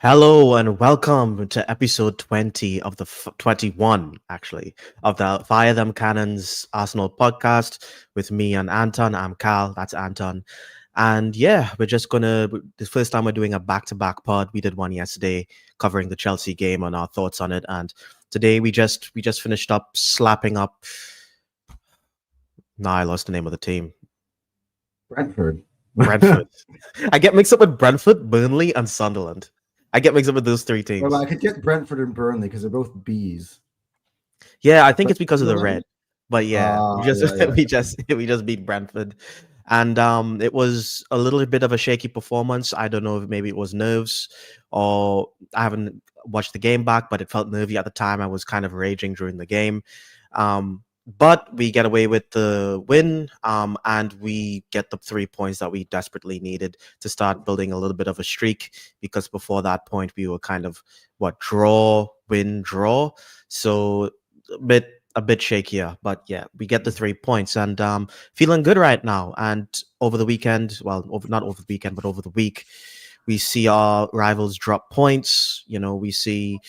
Hello and welcome to episode 20 of the 21 actually of the Fire Them Cannons Arsenal podcast with me and Anton. I'm Cal, that's Anton. And yeah, we're just gonna the first time we're doing a back-to-back pod. We did one yesterday covering the Chelsea game and our thoughts on it. And today we just finished up slapping up. Nah, I lost the name of the team. Brentford. Brentford. I get mixed up with Brentford, Burnley, and Sunderland. I get mixed up with those three teams. Well, I could get Brentford and Burnley because they're both Bs. Yeah, I think But it's because of the red. But yeah, we just yeah. we just beat Brentford. And it was a little bit of a shaky performance. I don't know if maybe it was nerves or I haven't watched the game back, but it felt nervy at the time. I was kind of raging during the game. But we get away with the win, and we get the 3 points that we desperately needed to start building a little bit of a streak. Because before that point, we were kind of draw, win, draw. So a bit shakier, but yeah, we get the 3 points and feeling good right now. And over the weekend, not over the weekend, but over the week, we see our rivals drop points. We see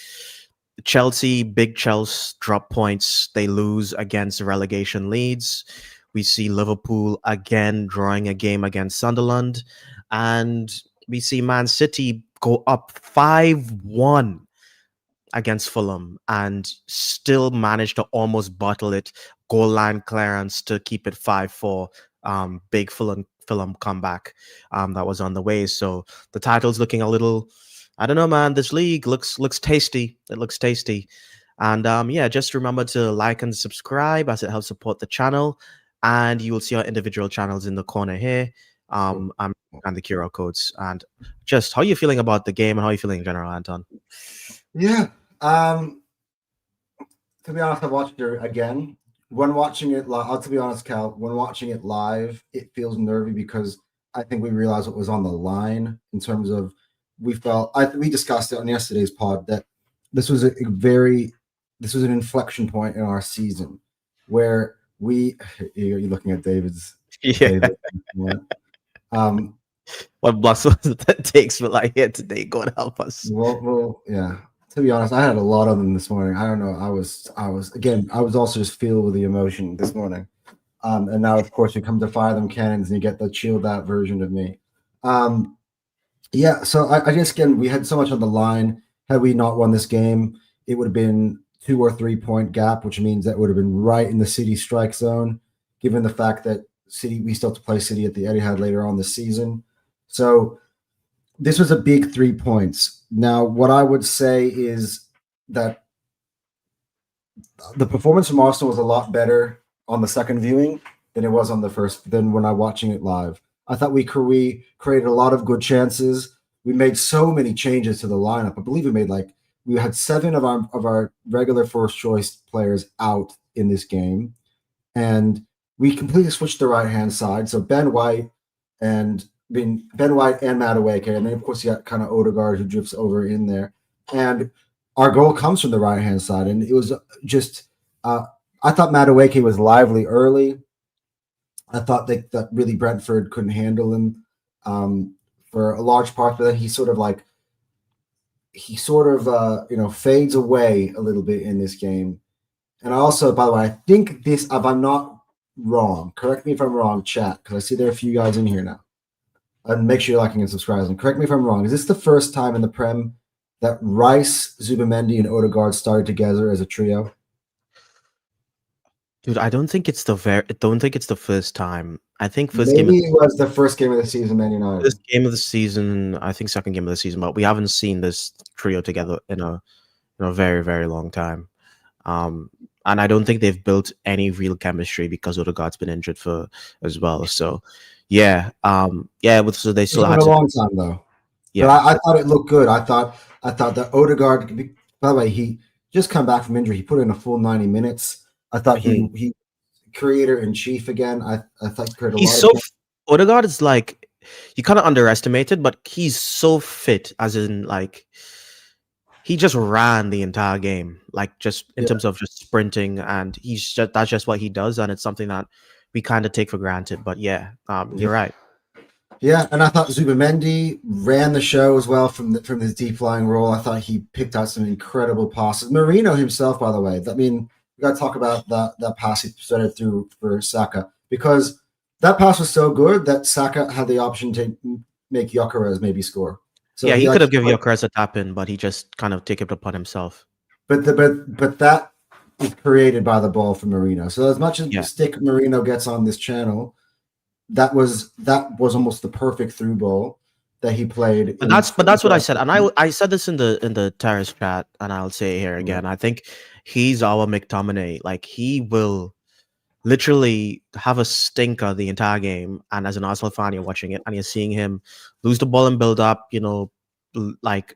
Chelsea, big Chelsea drop points. They lose against relegation leads. We see Liverpool again drawing a game against Sunderland. And we see Man City go up 5-1 against Fulham and still manage to almost bottle it. Goal line clearance to keep it 5-4. Big Fulham comeback that was on the way. So the title's looking a little, I don't know, man. This league looks tasty. It looks tasty. And yeah, just remember to like and subscribe as it helps support the channel. And you will see our individual channels in the corner here. And the QR codes. And just how are you feeling about the game and how are you feeling in general, Anton? Yeah. To be honest, I watched it again. When watching it live, to be honest, Cal, when watching it live, it feels nervy because I think we realized what was on the line in terms of we discussed it on yesterday's pod that this was an inflection point in our season where you're looking at David's. Yeah. What muscles that takes for like here today? God help us. Well, yeah. To be honest, I had a lot of them this morning. I don't know. I was also just filled with the emotion this morning. And now, of course, we come to Fire Them Cannons and you get the chilled out version of me. Yeah, so I guess, again, we had so much on the line. Had we not won this game, it would have been 2 or 3 point gap, which means that would have been right in the City strike zone, given the fact that we still have to play City at the Etihad later on this season. So this was a big 3 points. Now, what I would say is that the performance from Arsenal was a lot better on the second viewing than it was on the first, than when I'm watching it live. I thought we created a lot of good chances. We made so many changes to the lineup. I believe we had 7 of our regular first choice players out in this game, and we completely switched the right hand side. So Ben White and Madueke, and then of course you got kind of Odegaard who drifts over in there, and our goal comes from the right hand side, and it was just I thought Madueke was lively early. I thought that really Brentford couldn't handle him for a large part, but then he sort of fades away a little bit in this game. And I also, by the way, I think this, if I'm not wrong, correct me if I'm wrong, chat, because I see there are a few guys in here now. And make sure you're liking and subscribing. Correct me if I'm wrong. Is this the first time in the Prem that Rice, Zubimendi, and Odegaard started together as a trio? Dude, I don't think it's the first time. I think Maybe it was the first game of the season, Man United. First game of the season, I think second game of the season, but we haven't seen this trio together in a very, very long time. And I don't think they've built any real chemistry because Odegaard's been injured as well. So yeah. So they still had a long time though. Yeah, but I thought it looked good. I thought that Odegaard, by the way, he just come back from injury. He put in a full 90 minutes. I thought he creator in chief again. I thought he created a lot of Odegaard is like, you kind of underestimated, but he's so fit, as in like he just ran the entire game, like just in terms of just sprinting, and that's just what he does, and it's something that we kind of take for granted. But yeah, you're right. Yeah, and I thought Zubamendi ran the show as well from his deep flying role. I thought he picked out some incredible passes. Marino himself, by the way. I mean, we got to talk about that pass he started through for Saka, because that pass was so good that Saka had the option to make Gyökeres maybe score. So Yeah, he could have given like, Gyökeres a tap in, but he just kind of take it upon himself. but that is created by the ball from Marino. So as much as Yeah. stick Marino gets on this channel, that was almost the perfect through ball that he played. But that's what I said, and I said this in the terrace chat, and I'll say it here again. I think he's our McTominay. Like, he will literally have a stinker the entire game, and as an Arsenal fan, you're watching it and you're seeing him lose the ball and build up. You know, like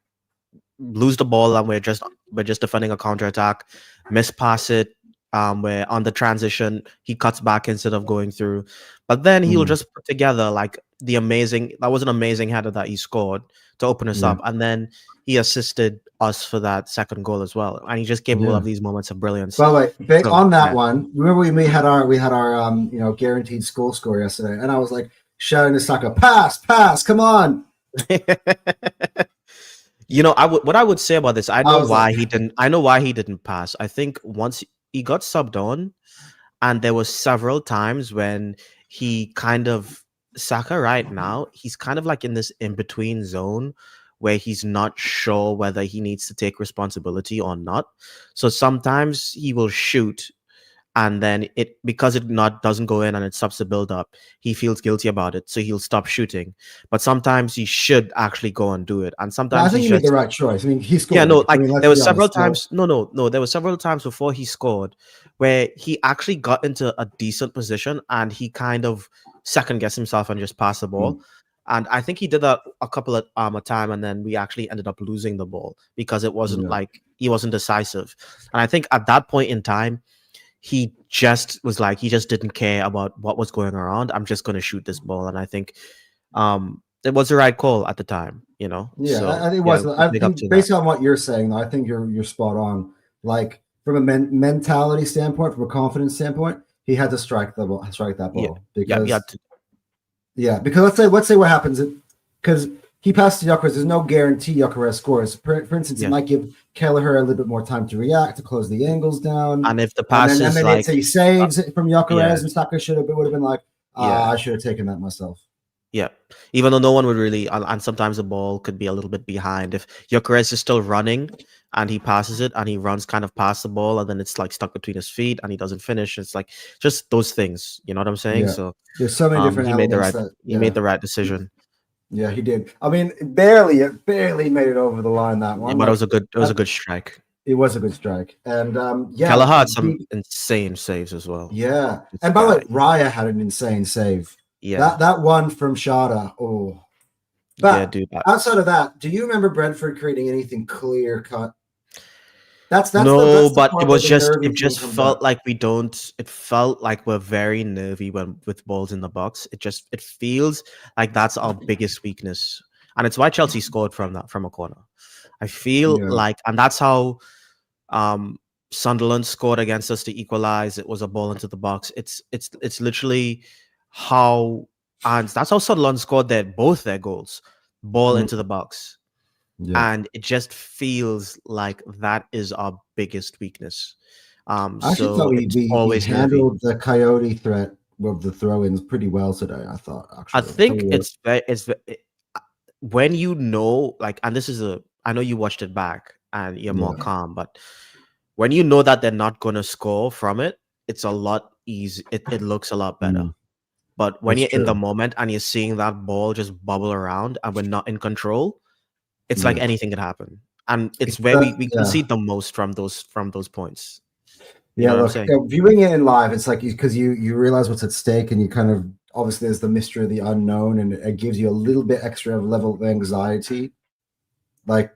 lose the ball, and we're just defending a counter attack, mispass it. Where on the transition he cuts back instead of going through, but then he'll just put together like that was an amazing header that he scored to open us up, and then he assisted us for that second goal as well, and he just capable of these moments of brilliance. By the way, on that one, remember we had our guaranteed goal score yesterday, and I was like shouting to Saka, pass, come on. You know, what I would say about this, I know why he didn't pass. I think once he got subbed on, and there was several times when he kind of Saka right now, he's kind of like in this in-between zone where he's not sure whether he needs to take responsibility or not. So sometimes he will shoot, and then because it doesn't go in and it stops the build up, he feels guilty about it, so he'll stop shooting. But sometimes he should actually go and do it, and sometimes I think he made the right choice. I mean, he scored. Yeah, no, like there were several times. No, there were several times before he scored where he actually got into a decent position and he kind of second guessed himself and just passed the ball. And I think he did that a couple of a time, and then we actually ended up losing the ball because it wasn't like he wasn't decisive. And I think at that point in time, he just was like, he just didn't care about what was going around. I'm just going to shoot this ball. And I think it was the right call at the time, you know? Yeah, so, I think it was. I think based on what you're saying, I think you're spot on. Like, from a mentality standpoint, from a confidence standpoint, he had to strike that ball. Because let's say what happens, because he passed to Gyökeres, there's no guarantee Gyökeres scores. For instance, it might give Kelleher a little bit more time to react, to close the angles down. And if the pass and then like, he saves from Gyökeres, and Saka would have been like, I should have taken that myself. Yeah, even though no one would really, and sometimes the ball could be a little bit behind. If Gyökeres is still running and he passes it and he runs kind of past the ball, and then it's like stuck between his feet and he doesn't finish, it's like just those things. You know what I'm saying? So there's so many different elements. He made the right decision. Yeah, he did. I mean, it barely made it over the line, that one. Yeah, but it was a good strike. It was a good strike. And Kelleher had some insane saves as well. Yeah. And by the way, Raya had an insane save. Yeah. That one from Shada. Oh. But yeah, dude. Outside of that, do you remember Brentford creating anything clear cut? But it just felt like it felt like we're very nervy with balls in the box. It feels like that's our biggest weakness. And it's why Chelsea scored from a corner. I feel like, and that's how Sunderland scored against us to equalize. It was a ball into the box. It's literally how, and that's how Sunderland scored both their goals, ball into the box. Yeah. And it just feels like that is our biggest weakness. I actually thought we handled the Coyote threat of the throw-ins pretty well today. I thought. Actually, I think it's when you know, like, and this is I know you watched it back and you're more calm, but when you know that they're not going to score from it, it's a lot easy. It looks a lot better. But when you're in the moment and you're seeing that ball just bubble around and we're not in control, it's like anything can happen. And it's where we concede the most from those points. You know look, viewing it in live, it's like because you realize what's at stake, and you kind of, obviously there's the mystery of the unknown, and it gives you a little bit extra level of anxiety. Like,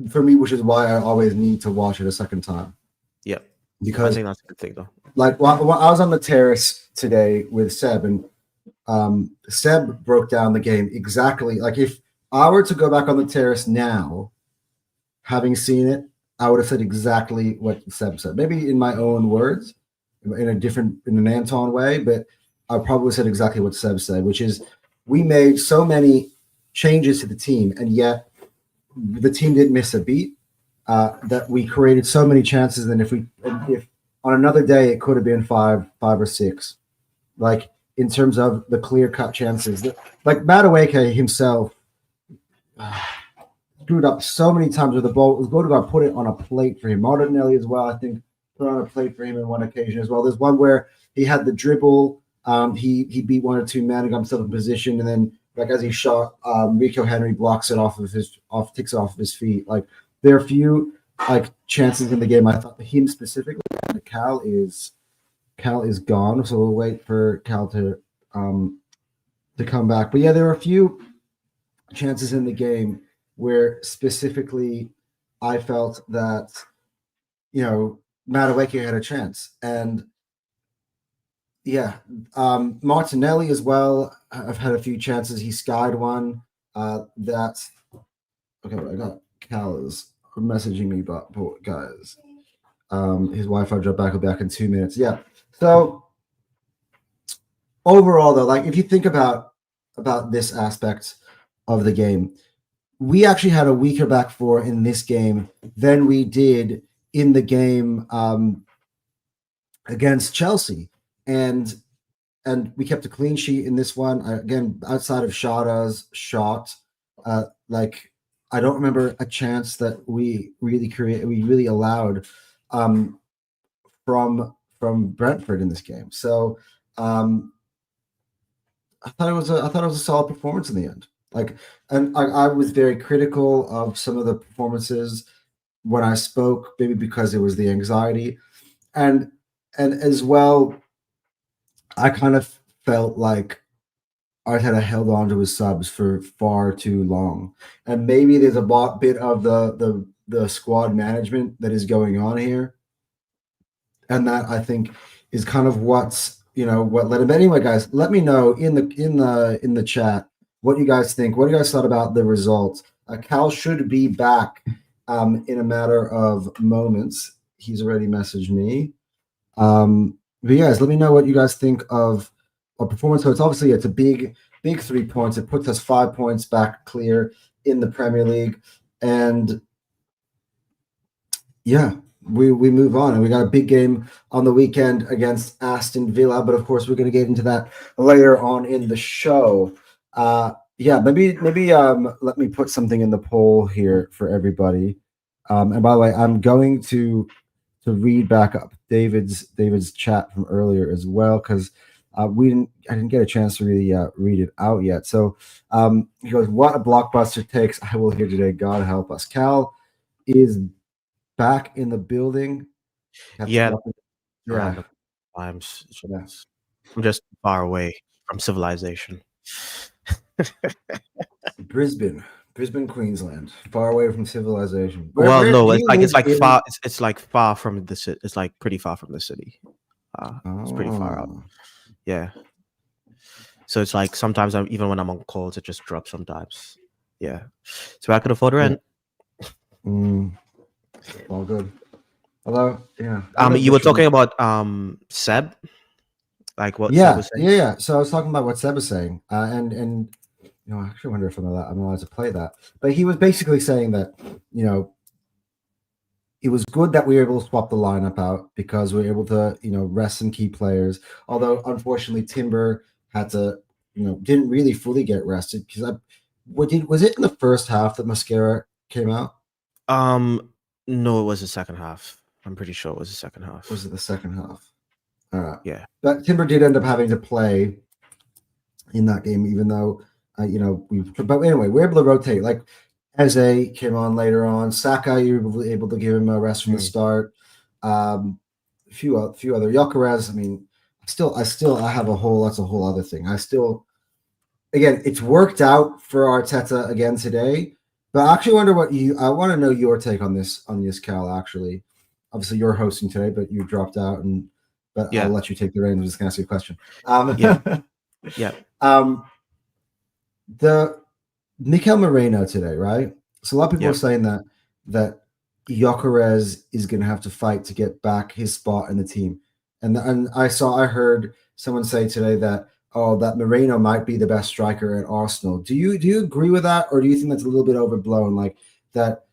for me, which is why I always need to watch it a second time. Yeah. Because I think that's a good thing, though. Like, I was on the terrace today with Seb, and Seb broke down the game exactly. Like, if I were to go back on the terrace now, having seen it, I would have said exactly what Seb said. Maybe in my own words, in an Anton way, but I probably said exactly what Seb said, which is we made so many changes to the team, and yet the team didn't miss a beat. That we created so many chances, and if on another day it could have been five or six, like in terms of the clear cut chances. Like Madueke himself screwed up so many times with the ball. It was good to put it on a plate for him. Martinelli as well, I think, put on a plate for him in one occasion as well. There's one where he had the dribble. He beat one or two men and got himself in position, and then like as he shot, Rico Henry blocks it takes it off of his feet. Like there are a few like chances in the game. I thought him specifically, Cal is gone, so we'll wait for Cal to come back. But yeah, there are a few chances in the game where specifically I felt that Madueke had a chance, and yeah, Martinelli as well. I've had a few chances. He skied one. That's okay. I got Cal is messaging me, but guys, his Wi-Fi dropped back in 2 minutes. Yeah. So overall, though, like if you think about this aspect of the game, we actually had a weaker back four in this game than we did in the game against Chelsea, and we kept a clean sheet in this one. Again, outside of Shada's shot, like I don't remember a chance that we really allowed from Brentford in this game. So I thought it was a solid performance in the end. Like, and I was very critical of some of the performances when I spoke, maybe because it was the anxiety, and as well, I kind of felt like Arteta held on to his subs for far too long, and maybe there's a bit of the squad management that is going on here, and that I think is kind of what led him. But anyway, guys, let me know in the chat what you guys think. What do you guys thought about the results? Cal should be back in a matter of moments. He's already messaged me. But guys, let me know what you guys think of our performance. So it's a big 3 points. It puts us 5 points back clear in the Premier League, and yeah, we move on, and we got a big game on the weekend against Aston Villa. But of course, we're going to get into that later on in the show. Yeah, maybe let me put something in the poll here for everybody. And by the way, I'm going to read back up David's chat from earlier as well, because I didn't get a chance to really read it out yet. So he goes, "What a blockbuster takes I will hear today. God help us." Cal is back in the building. Yeah, Yeah. I'm just far away from civilization. Brisbane, Queensland, far away from civilization. Well, no, it's like far. It's like far from the city. It's like pretty far from the city. It's pretty far out. Yeah. So it's like sometimes even when I'm on calls, it just drops sometimes. Yeah. So I could afford rent. All good. Hello. Yeah. You were talking about Seb, like what Seb was saying. Yeah. So I was talking about what Seb was saying, and I actually wonder if I'm allowed to play that. But he was basically saying that it was good that we were able to swap the lineup out because we were able to rest some key players. Although unfortunately Timber had to didn't really fully get rested because was it in the first half that Mascara came out? No, it was the second half. I'm pretty sure it was the second half. Was it the second half? All right. Yeah. But Timber did end up having to play in that game, even though but anyway, we're able to rotate. Like Eze came on later on. Saka, you were able to give him a rest from the start. A few other Gyökeres. I mean, I have that's a whole other thing. Again, it's worked out for Arteta again today. But I actually wonder I want to know your take on this, Cal, actually. Obviously, you're hosting today, but you dropped out, but I'll let you take the reins. I'm just going to ask you a question. Yeah. The Mikel Moreno today, right? So a lot of people are saying that Gyökeres is going to have to fight to get back his spot in the team. And I heard someone say today that oh, that Moreno might be the best striker at Arsenal. Do you agree with that, or do you think that's a little bit overblown? Like that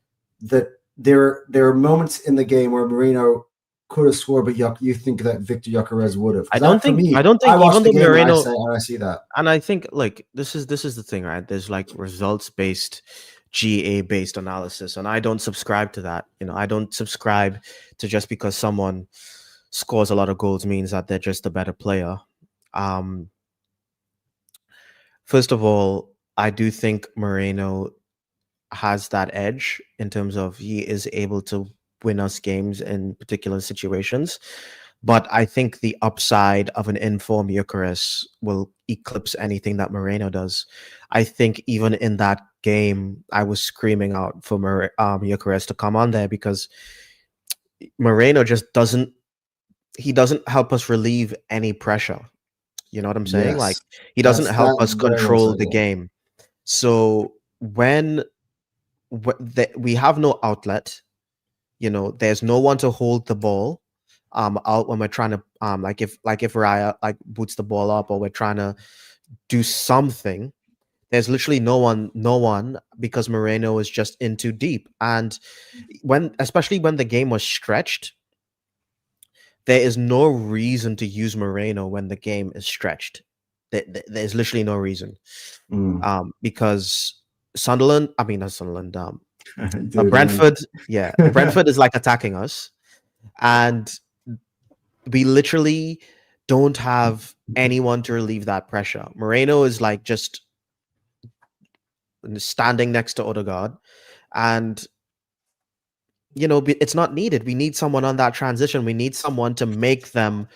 there are moments in the game where Moreno could have scored, but you think that Victor Gyökeres would have? Because that for me, I don't I think watched even the though game and Moreno, I see that. and I think like this is the thing, right? There's like results based, GA based analysis, and I don't subscribe to that. I don't subscribe to just because someone scores a lot of goals means that they're just a better player. Um, First of all, I do think Moreno has that edge in terms of he is able to win us games in particular situations. But I think the upside of an informed Eucharist will eclipse anything that Moreno does. I think even in that game, I was screaming out for Eucharist to come on there because Moreno just doesn't. He doesn't help us relieve any pressure. You know what I'm saying? Like Yes, he doesn't help that's us very well control said. the Yeah. game. So when we have no outlet, there's no one to hold the ball out when we're trying to like if Raya like boots the ball up or we're trying to do something. There's literally no one because Moreno is just in too deep. And especially when the game was stretched, there is no reason to use Moreno when the game is stretched. There's literally no reason. Mm. Because Sunderland, I mean not Sunderland, Do it again. Brentford, yeah, Brentford is like attacking us, and we literally don't have anyone to relieve that pressure. Moreno is like just standing next to Odegaard, and it's not needed. We need someone on that transition. We need someone to make them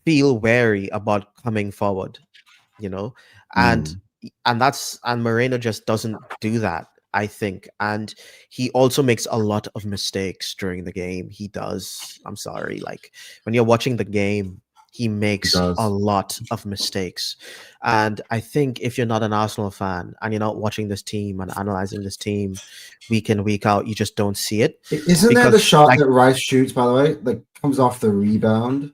feel wary about coming forward. you know and Mm. and Moreno just doesn't do that, I think. And he also makes a lot of mistakes during the game. He does. I'm sorry, like when you're watching the game, he He makes a does. lot of mistakes. And I think if you're not an Arsenal fan and you're not watching this team and analyzing this team week in week out, you just don't see it. Isn't there the Because shot like, that Rice shoots, by the way, like comes off the rebound,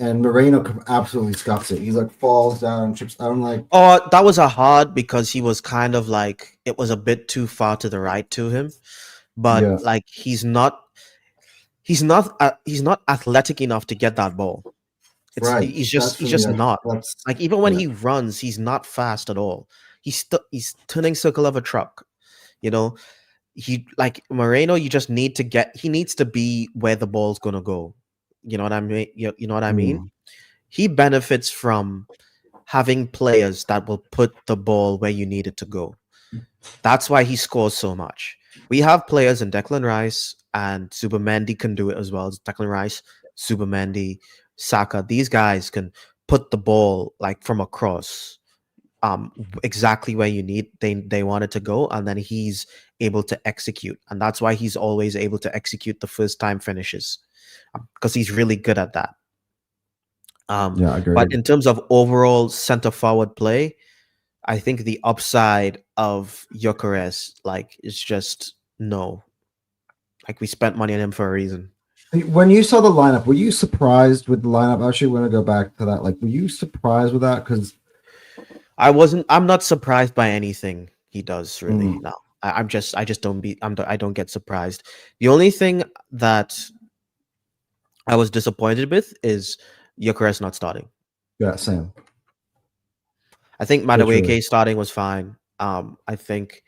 and Moreno absolutely scuffs it. He's like falls down and trips. I'm like, oh, that was a hard because he was kind of like it was a bit too far to the right to him, but yeah, like he's not athletic enough to get that ball. right. He's just not. That's Like even when yeah. he runs, he's not fast at all. He's turning circle of a truck. You know, he like Moreno. You just need to get. He needs to be where the ball's gonna go. You know what I mean? You know what I mean? Mm. He benefits from having players that will put the ball where you need it to go. That's why he scores so much. We have players in Declan Rice, and Subamendi can do it as well. Declan Rice, Subamendi, Saka. These guys can put the ball like from across exactly where you need they want it to go, and then he's able to execute. And that's why he's always able to execute the first time finishes, because he's really good at that. Yeah, But agreed. in terms of overall center forward play, I think the upside of Gyökeres like is just no. Like we spent money on him for a reason. When you saw the lineup, were you surprised with the lineup? I actually want to go back to that. Like, were you surprised with that? Because I'm not surprised by anything he does really. No. I just don't be I don't get surprised. The only thing that I was disappointed with is Gyökeres not starting. yeah, same, I think literally. Madueke starting was fine. I think,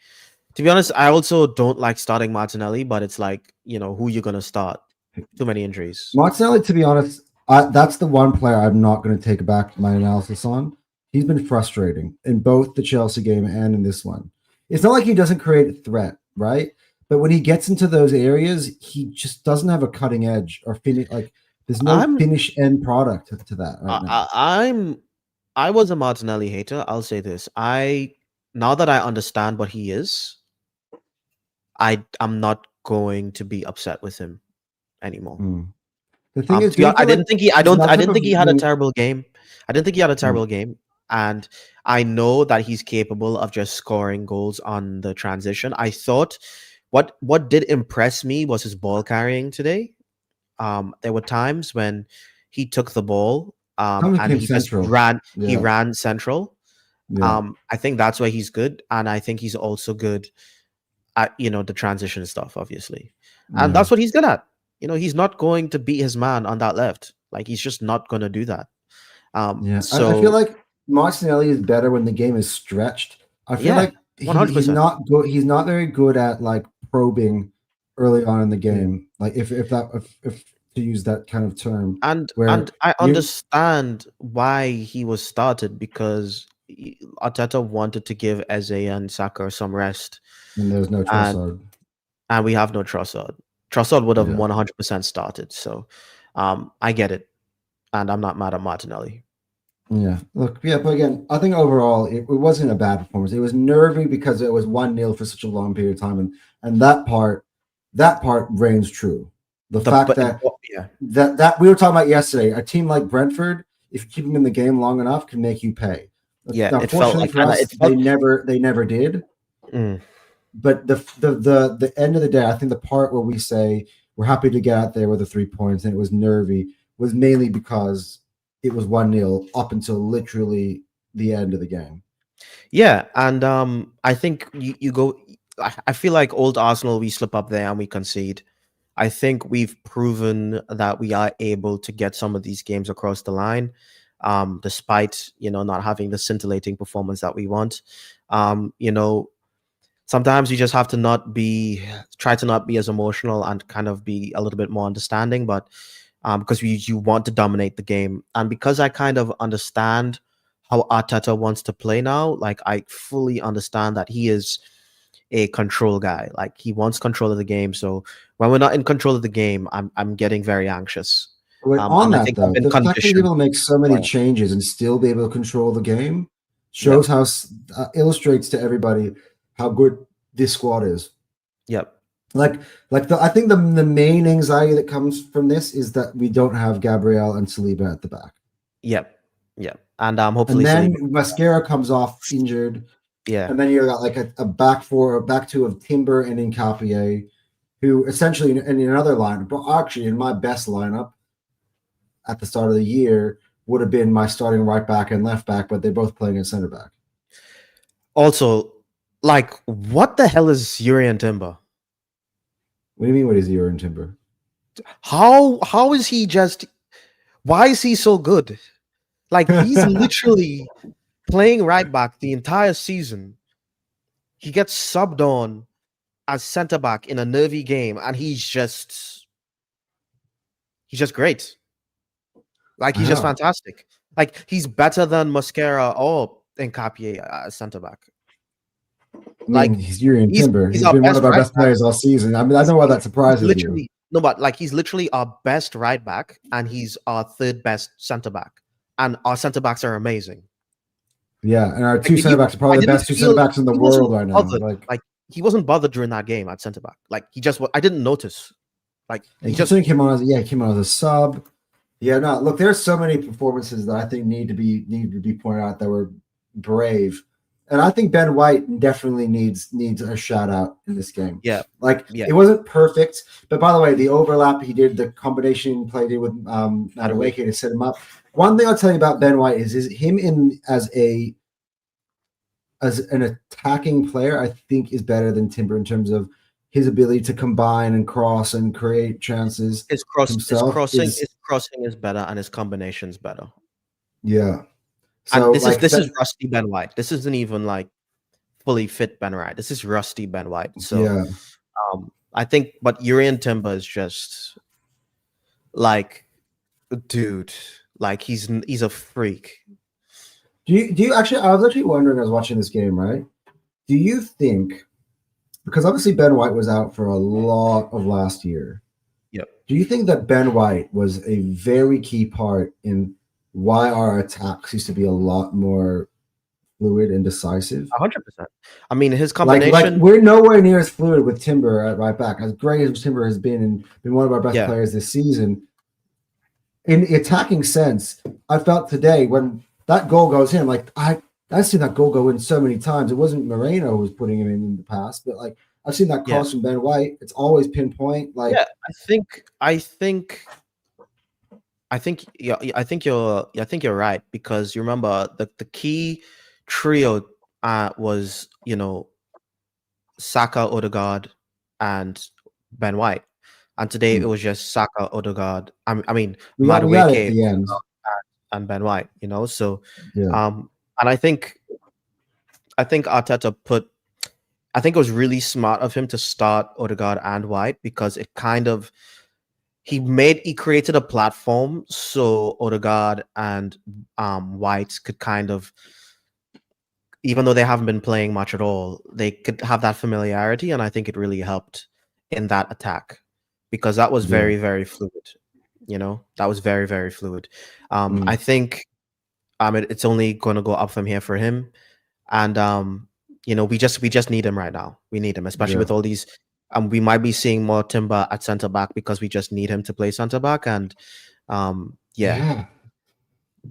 to be honest, I also don't like starting Martinelli, but it's like, who you're gonna start. Too many injuries. Martinelli, to be honest, that's the one player I'm not going to take back my analysis on. He's been frustrating in both the Chelsea game and in this one. It's not like he doesn't create a threat, right? But when he gets into those areas, he just doesn't have a cutting edge or finish. Like there's no I'm finish end product to that right I, now. I was a Martinelli hater. I'll say this. Now that I understand what he is, I'm not going to be upset with him anymore. Hmm. The thing is, To be do you honest, feel like he's I that type didn't of think he had a when? terrible game. I didn't think he had a Hmm. terrible game. And I know that he's capable of just scoring goals on the transition. I thought what did impress me was his ball carrying today. There were times when he took the ball Thomas and came he just central. ran central. Yeah. I think that's where he's good, and I think he's also good at the transition stuff, obviously, and Yeah. that's what he's good at. He's not going to beat his man on that left. Like he's just not going to do that. Yeah. I feel So like Martinelli is better when the game is stretched. I feel yeah, like one hundred he's percent. not good. He's not very good at like probing early on in the Mm. game. Like if to use that kind of term, And where I you understand why he was started because Arteta wanted to give Eze and Saka some rest, and there's no and Trossard. we have no Trossard. Trossard would have Yeah. 100% started. So, I get it, and I'm not mad at Martinelli. Yeah. Look, yeah, but again, I think overall it wasn't a bad performance. It was nervy because it was 1-0 for such a long period of time, and that part reigns true. The The fact but that yeah, that we were talking about yesterday, a team like Brentford, if you keep them in the game long enough, can make you pay. yeah, Now, it felt fortunately like for kind of us, it felt. they never did. Mm, But the end of the day, I think the part where we say we're happy to get out there with the 3 points and it was nervy was mainly because it was 1-0 up until literally the end of the game. yeah, and I think you go. I feel like old Arsenal, we slip up there and we concede. I think we've proven that we are able to get some of these games across the line, despite not having the scintillating performance that we want. Um, you know, Sometimes you just have to try to not be as emotional and kind of be a little bit more understanding, but because you want to dominate the game, and because I kind of understand how Arteta wants to play now, like I fully understand that he is a control guy. Like he wants control of the game. So when we're not in control of the game, I'm getting very anxious. But on And I that think I've though, been the fact that he's conditioned able to make so many for it. changes and still be able to control the game shows Yep. how illustrates to everybody how good this squad is. Yep. Like I think the main anxiety that comes from this is that we don't have Gabriel and Saliba at the back. Yep. Yep. And And hopefully then Saliba. Mascara comes off injured, Yeah. and then you got like a back four, a back two of Timber and Incapié, who essentially in another lineup, but actually in my best lineup at the start of the year would have been my starting right back and left back, but they're both playing at center back. Also, like, what the hell is Yuri and Timber? What do you mean? What is Euro and Timber? How is he just? Why is he so good? Like he's literally playing right back the entire season. He gets subbed on as center back in a nervy game, and he's just great. Like I he's just know. fantastic. Like he's better than Mascara or Nkapie as center back. I mean, Like he's Yuri and Timber. he's He's our been one best of our right best back. players all season. I mean, I know why that He's surprises you. literally no, but like he's literally our best right back, and he's our third best center back, and our center backs are amazing. Yeah, and our Like two center backs are I probably the didn't best two center feel backs in the he world wasn't right now. bothered. Like he wasn't bothered during that game at center back. Like he just I didn't notice. Like he just came on as a sub. Yeah, no, look, there's so many performances that I think need to be pointed out that were brave. And I think Ben White definitely needs a shout out in this game. yeah. It wasn't perfect, but by the way, the overlap he did, the combination play did with Madueke to set him up. One thing I'll tell you about Ben White is him as an attacking player, I think is better than Timber in terms of his ability to combine and cross and create chances. His crossing is better, and his combination's better. Yeah. So and this is rusty Ben White. This isn't even like fully fit Ben White. This is rusty Ben White. So yeah. I think, but Urian Timber is just like, dude, like he's a freak. Do you actually? I was actually wondering. I was watching this game, right? Do you think, because obviously Ben White was out for a lot of last year. Yep. Do you think that Ben White was a very key part in why our attacks used to be a lot more fluid and decisive? 100%. I mean, his combination. Like we're nowhere near as fluid with Timber at right back. As great as Timber has been and been one of our best players this season, in the attacking sense, I felt today when that goal goes in, like I've seen that goal go in so many times. It wasn't Moreno who was putting him in the past, but like I've seen that cross from Ben White. It's always pinpoint. Like I think I think you're right, because you remember the key trio was, Saka, Odegaard, and Ben White. And today it Mm. was just Saka, Odegaard. I mean We got it at Madueke, the end. and Ben White. So Yeah. and I think Arteta I think it was really smart of him to start Odegaard and White, because it kind of he created a platform so Odegaard and White could kind of, even though they haven't been playing much at all, they could have that familiarity, and I think it really helped in that attack, because that was Yeah. very, very fluid. That was very, very fluid. I Mm. think it's only going to go up from here for him, and we just need him right now. We need him, especially Yeah. with all these. We might be seeing more Timber at center back, because we just need him to play center back, and yeah. Yeah.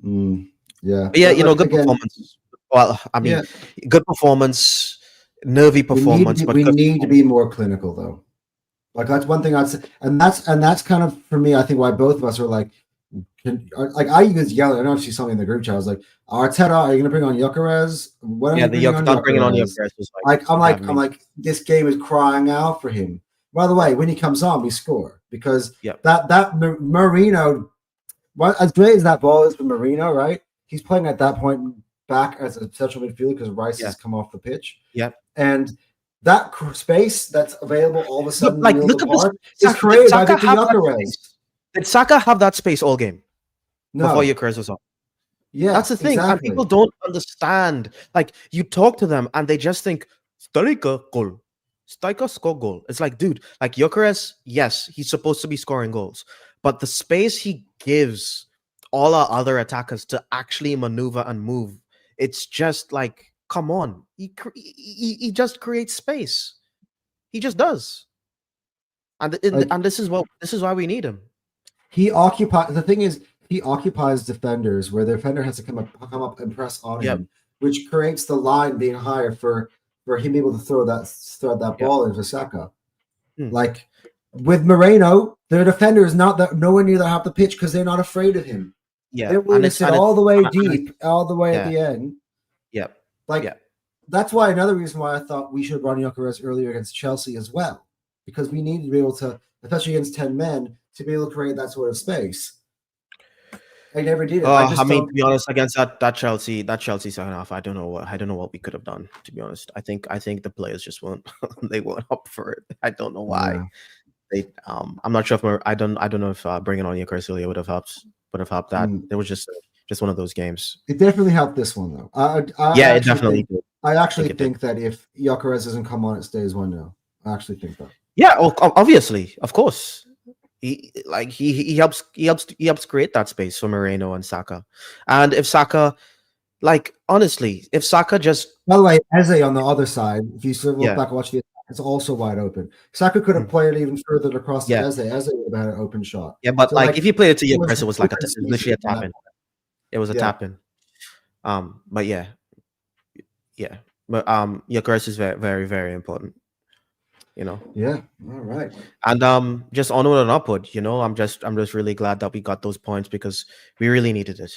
Mm. Yeah. But yeah, But like good again, performance. Well, I mean, yeah, good performance, nervy performance, but we good need to be performance. more clinical though. Like that's one thing I'd say, and that's kind of for me. I think why both of us are like, I was yelling. I don't know if you saw me in the group chat. I was like, Arteta, are you going to bring on Gyökeres? When are Yeah, you the bringing on not bringing on your Gyökeres? press was like Like having I'm me. like, this game is crying out for him. By the way, when he comes on, we score because Yeah, that Marino. Well, as great as that ball is for Marino, right? He's playing at that point back as a central midfielder because Rice yeah, has come off the pitch, yeah. and that space that's available all of a Look, sudden in the like, middle of look the at this. park is Did created by Saka Victor have that Gyökeres. space? Did Saka have that space all game before No, your careers was on? yeah, That's the thing, and people exactly. don't understand. Like, you talk to them, and they just think striker goal, striker score goal. It's like, dude, like Gyökeres, yes, he's supposed to be scoring goals, but the space he gives all our other attackers to actually maneuver and move, it's just like, come on, he just creates space. He just does, Like and this is why we need him. he occupies. The thing is, he occupies defenders where the defender has to come up and press on Yep, him, which creates the line being higher for him able to throw that yep, ball into Saka. mm, Like with Moreno, their defender is not that nowhere near that half the pitch because they're not afraid of him. yeah, They're willing to sit all the way and it's deep, all the way at yeah, the end. yep, Like yep. that's why another reason why I thought we should have run Gyökeres earlier against Chelsea as well, because we need to be able to, especially against 10 men, to be able to create that sort of space. I never did it. I I just mean, to don't. be honest, against that Chelsea second half, I don't know what we could have done. To be honest, I think the players just weren't they weren't up for it. I don't know why. Yeah. I'm not sure if I don't know if bringing on Yokeres would have helped that. Mm. It was just one of those games. It definitely helped this one though. I Yeah, it actually definitely think did. I I actually think it did. think that if Gyökeres doesn't come on, it stays 1-0. I actually think that. Yeah, obviously, of course. He helps create that space for Moreno and Saka. And if Saka, like, honestly, if Saka just By the way, Eze on the other side, if you sort of look yeah, back and watch the attack, it's also wide open. Saka could have mm, played it even further across to yeah, Eze. Eze would have had an open shot. yeah, but So like, like if you played it to it was Yokeres, it was like open literally spaces a on tap that. in. It was a Yeah. tap in. But yeah, yeah. But Gyökeres is very, very, very important. Yeah. All right. And just onward and upward. I'm just really glad that we got those points, because we really needed it.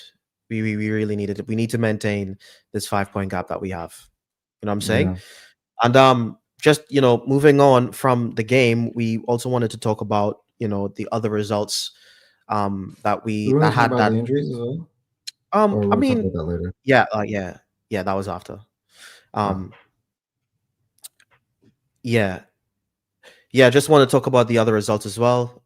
We really needed it. We need to maintain this 5 point gap that we have. You know what I'm saying? Yeah. And just moving on from the game, we also wanted to talk about the other results that We we want that to talk had about that the injuries as well, or I we'll talk mean, about that later. yeah, yeah, that was after. Ah. Um yeah. Yeah, just want to talk about the other results as well.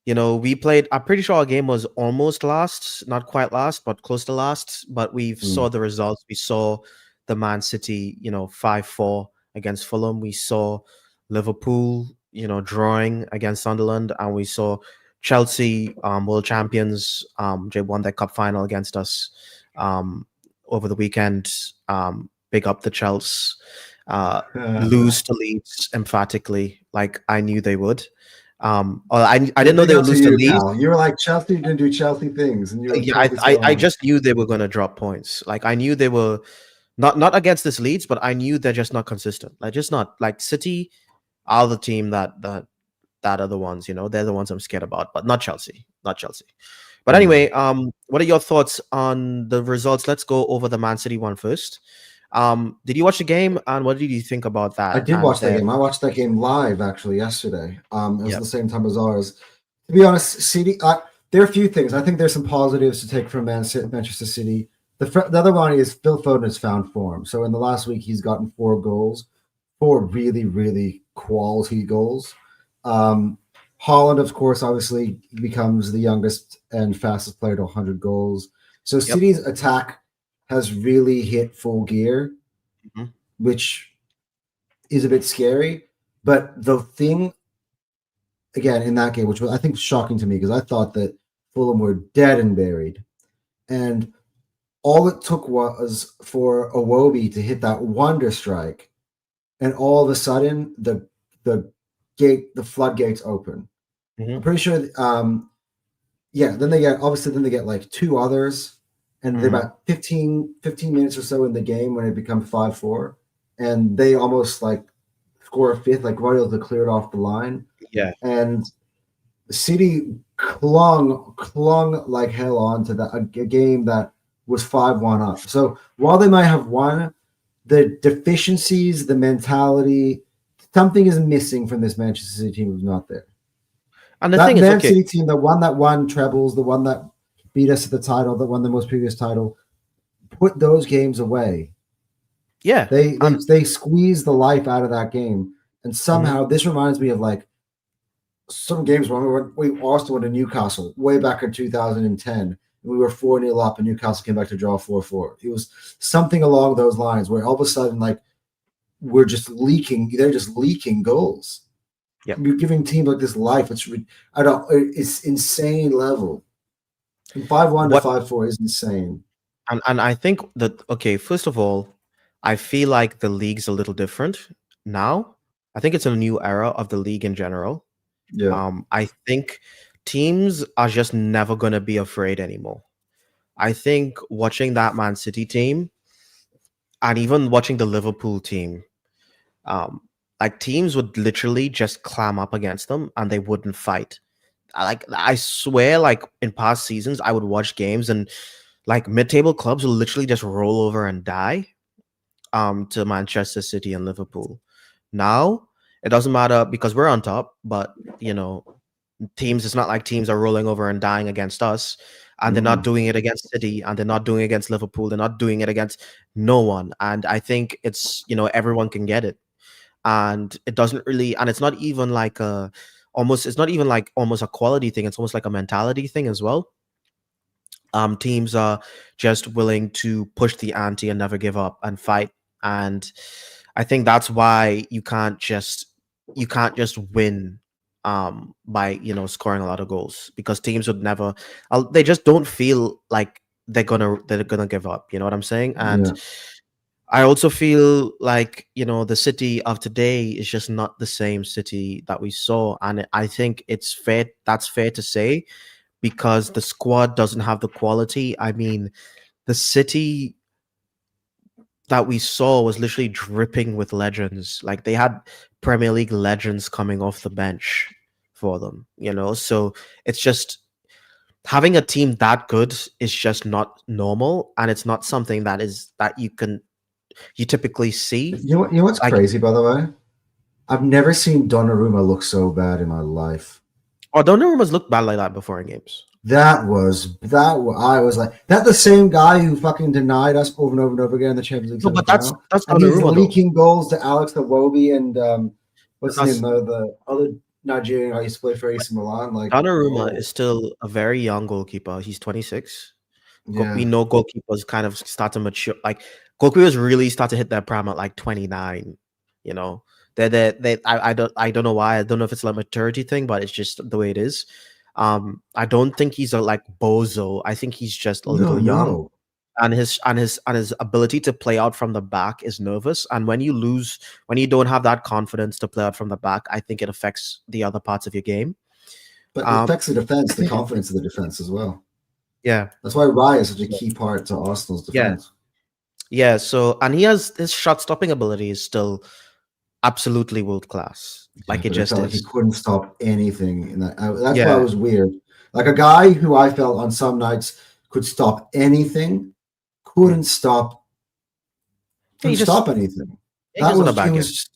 We played, I'm pretty sure our game was almost last, not quite last, but close to last. But we saw Mm. the results. We saw the Man City, 5-4 against Fulham. We saw Liverpool, drawing against Sunderland. And we saw Chelsea, world champions, they won their cup final against us over the weekend. Big up the Chelsea. Lose to Leeds emphatically, like I knew they would. Or I didn't know Big they up would to lose to you, Leeds. Cal. You were like Chelsea didn't do Chelsea things, and you were Yeah, totally spot I on. just knew they were going to drop points. Like, I knew they were not against this Leeds, but I knew they're just not consistent. Like, just not like City are the team that that are the ones, they're the ones I'm scared about, but not Chelsea, not Chelsea. But Yeah. anyway, what are your thoughts on the results? Let's go over the Man City one first. Did you watch the game, and what did you think about I that? did And watch that game. I watched that game live actually yesterday. It was yeah, the same time as ours. To be honest, City. There are a few things. I think there's some positives to take from Manchester City. The other one is Phil Foden has found form. So in the last week, he's gotten 4 goals, 4 really quality goals. Holland, of course, obviously becomes the youngest and fastest player to 100 goals. So yep, City's attack has really hit full gear, mhm, which is a bit scary. But the thing, again, in that game, which was, I think, shocking to me because I thought that Fulham were dead and buried. And all it took was for Iwobi to hit that wonder strike. And all of a sudden, the floodgates open. I'm mhm, pretty sure, then they get like 2 others. And they're mhm, about 15 minutes or so in the game when it becomes 5-4. And they almost like score a fifth, like right able to clear it off the line. yeah. And City clung like hell on to that a game that was 5-1 up. So while they might have won, the deficiencies, the mentality, something is missing from this Manchester City team who's not there. And the That thing is, Man okay, City team, the one that won trebles, the one that beat us at the title, that won the most previous title, put those games away. yeah, They squeezed the life out of that game. And mhm, somehow this reminds me of like some games when we also went to Newcastle way back in 2010. We were 4-0 up and Newcastle came back to draw 4-4. It was something along those lines where all of a sudden, like, we're just leaking. They're just leaking goals. yep. You're giving teams like this life. It's insane level. From 5-1 to What 5-4 is insane. and I think that, okay, first of all, I feel like the league's a little different now. I think it's a new era of the league in general. Yeah. I think teams are just never going to be afraid anymore. I think watching that Man City team and even watching the Liverpool team, um, like teams would literally just clam up against them and they wouldn't fight. Like I swear, like in past seasons, I would watch games and like mid-table clubs will literally just roll over and die to Manchester City and Liverpool. Now it doesn't matter because we're on top, but you know, teams, it's not like teams are rolling over and dying against us, and they're not Mm-mm. doing it against City, and they're not doing it against Liverpool, they're not doing it against no one. And I think it's, everyone can get it. And it doesn't really, and it's not even like a almost it's not even like almost a quality thing, it's almost like a mentality thing as well. Teams are just willing to push the ante and never give up and fight. And I think that's why you can't just win by scoring a lot of goals, because teams would never, they just don't feel like they're gonna give up. You know what I'm saying? And Yeah. I also feel like, the City of today is just not the same City that we saw. And I think that's fair to say, because the squad doesn't have the quality. I mean, the City that we saw was literally dripping with legends. Like they had Premier League legends coming off the bench for them. So it's just having a team that good is just not normal, and it's not something that you typically see. You know what's Like, crazy, by the way? I've never seen Donnarumma look so bad in my life. oh, Donnarumma's looked bad like that before in games. I was like, that the same guy who fucking denied us over and over and over again in the Champions League No, but that's semi-final, that's and he's Donnarumma though. leaking goals to Alex Iwobi and what's his name, That's the other Nigerian guy used to play for AC Milan. Like, Donnarumma whoa, is still a very young goalkeeper. He's 26. We yeah, know goalkeepers kind of start to mature. Like goalkeepers really start to hit their prime at like 29. You know, I don't know why. I don't know if it's like a maturity thing, but it's just the way it is. I don't think he's a like bozo. I think he's just a no, little young, no, and his ability to play out from the back is nervous. And when you don't have that confidence to play out from the back, I think it affects the other parts of your game. but it Um, affects the defense, the confidence of the defense as well. yeah, That's why Raya is such a key part to Arsenal's yeah, defense. yeah. So, and he has his shot stopping ability is still absolutely world class. Yeah, Like it but it just felt like he is. couldn't stop anything. In that, that's why it Yeah. was weird. Like a guy who I felt on some nights could stop anything, Mm. couldn't stop, He couldn't just stop anything. he That just want to was it. bag it. Was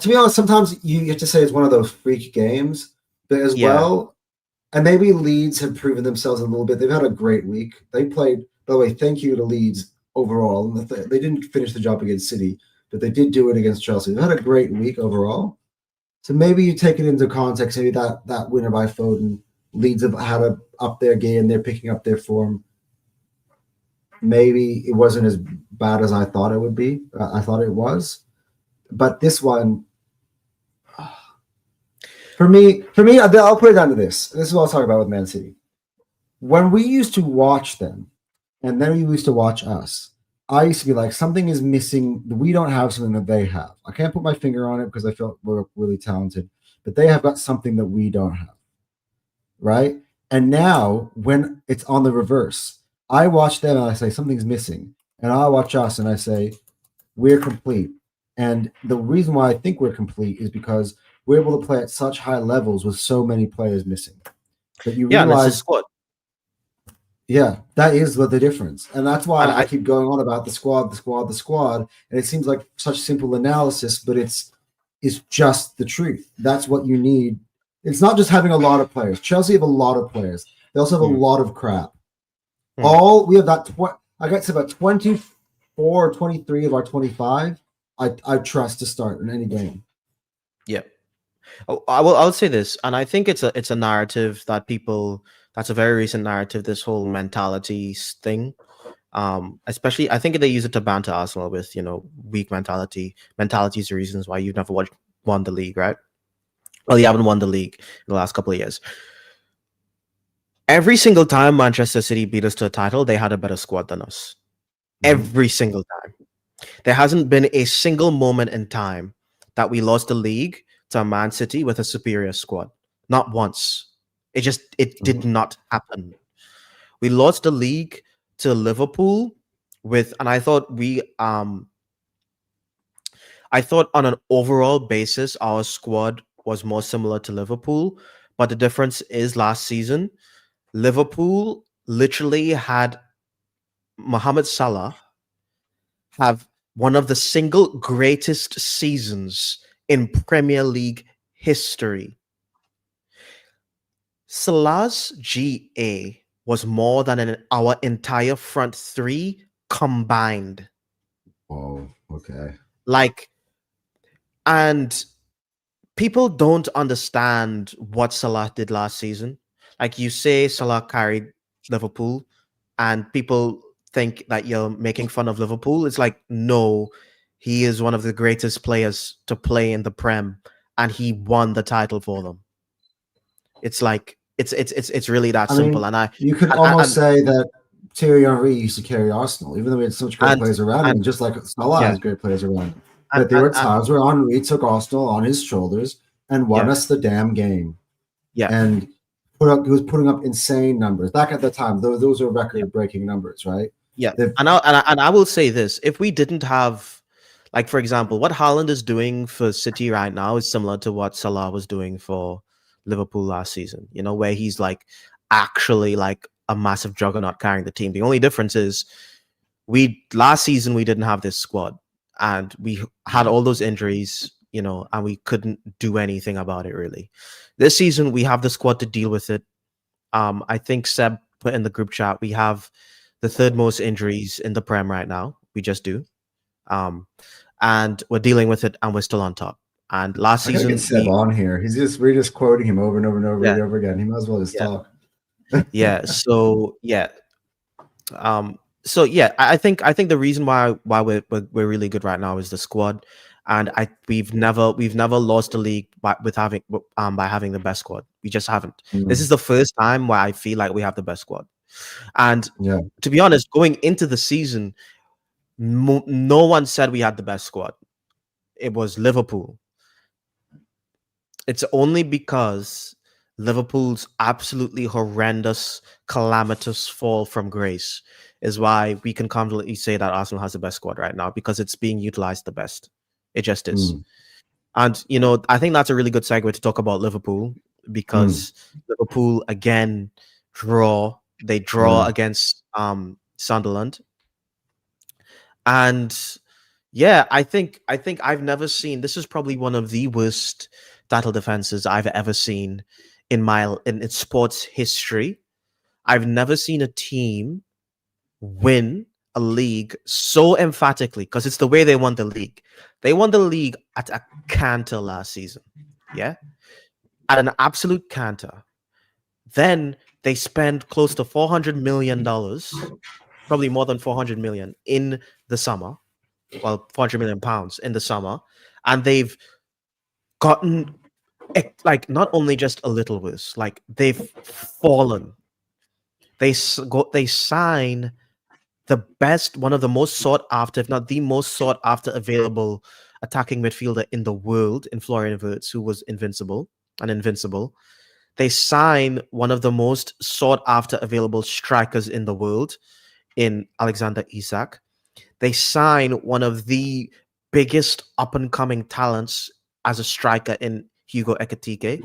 to be honest. Sometimes you have to say it's one of those freak games, but as Yeah. well, and maybe Leeds have proven themselves a little bit. They've had a great week. They played. By the way, thank you to Leeds overall. They didn't finish the job against City, but they did do it against Chelsea. They've had a great week overall. So maybe you take it into context. Maybe that winner by Foden Leeds have had a up their game. They're picking up their form. Maybe it wasn't as bad as I thought it would be. I thought it was, but this one, for me, I'll put it down to this. This is what I'll talk about with Man City. When we used to watch them, and then we used to watch us, I used to be like, something is missing. We don't have something that they have. I can't put my finger on it because I felt we're really talented, but they have got something that we don't have, right? And now when it's on the reverse, I watch them and I say something's missing, and I watch us and I say we're complete. And the reason why I think we're complete is because we're able to play at such high levels with so many players missing. But you Yeah, and it's a realize, squad. yeah, that is the difference. And that's why And I keep going on about the squad, the squad, the squad. And it seems like such simple analysis, but it's just the truth. That's what you need. It's not just having a lot of players. Chelsea have a lot of players. They also have a lot of crap. All we have that I got to about 24 or 23 of our 25 I trust to start in any game. Yeah. Oh, I will say this, and I think it's a narrative that people that's a very recent narrative, this whole mentality thing. Especially I think they use it to banter Arsenal with, weak mentality. Mentality is the reasons why you've never won the league, right? Well, you haven't won the league in the last couple of years. Every single time Manchester City beat us to a title, they had a better squad than us. Every single time. There hasn't been a single moment in time that we lost the league to Man City with a superior squad. Not once. It did not happen. We lost the league to Liverpool and I thought I thought on an overall basis our squad was more similar to Liverpool, but the difference is last season Liverpool literally had Mohamed Salah have one of the single greatest seasons in Premier League history. Salah's GA was more than our entire front three combined. Oh, okay. Like, and people don't understand what Salah did last season. Like, you say Salah carried Liverpool, and people think that you're making fun of Liverpool. It's like, no, he is one of the greatest players to play in the Prem, and he won the title for them. It's like it's really that simple. And you could almost say that Thierry Henry used to carry Arsenal, even though we had such great players around him, just like Salah has great players around him. But there were times where Henry took Arsenal on his shoulders and won us the damn game. Yeah. And he was putting up insane numbers. Back at the time, those are record-breaking numbers, right? Yeah. And I will say this. If we didn't have, like, for example, what Haaland is doing for City right now is similar to what Salah was doing for Liverpool last season, where he's like actually like a massive juggernaut carrying the team. The only difference is last season we didn't have this squad and we had all those injuries, and we couldn't do anything about it really. This season we have the squad to deal with it. I think Seb put in the group chat, we have the third most injuries in the Prem right now. We just do. And we're dealing with it and we're still on top. And last season, get Seb on here. We're just quoting him over and over and over and over again. He might as well just talk. So I think the reason why we're really good right now is the squad, and we've never lost the league by having the best squad. We just haven't. This is the first time where I feel like we have the best squad. And to be honest, going into the season, no one said we had the best squad. It was Liverpool. It's only because Liverpool's absolutely horrendous, calamitous fall from grace is why we can confidently say that Arsenal has the best squad right now, because it's being utilized the best. It just is. Mm. And I think that's a really good segue to talk about Liverpool, Mm. because Liverpool again they draw Yeah. against Sunderland. And yeah, I think I've never seen, this is probably one of the worst title defenses I've ever seen in sports history. I've never seen a team win a league so emphatically, because it's the way they won the league. They won the league at a canter last season. Yeah. At an absolute canter. Then they spend close to $400 million, probably more than 400 million in the summer. Well, 400 million pounds in the summer. And they've gotten, like, not only just a little worse, like they've fallen. They sign the best, one of the most sought after, if not the most sought after available attacking midfielder in the world, in Florian Wirtz, who was invincible. They sign one of the most sought after available strikers in the world, in Alexander Isak. They sign one of the biggest up and coming talents as a striker in Hugo Ekitike.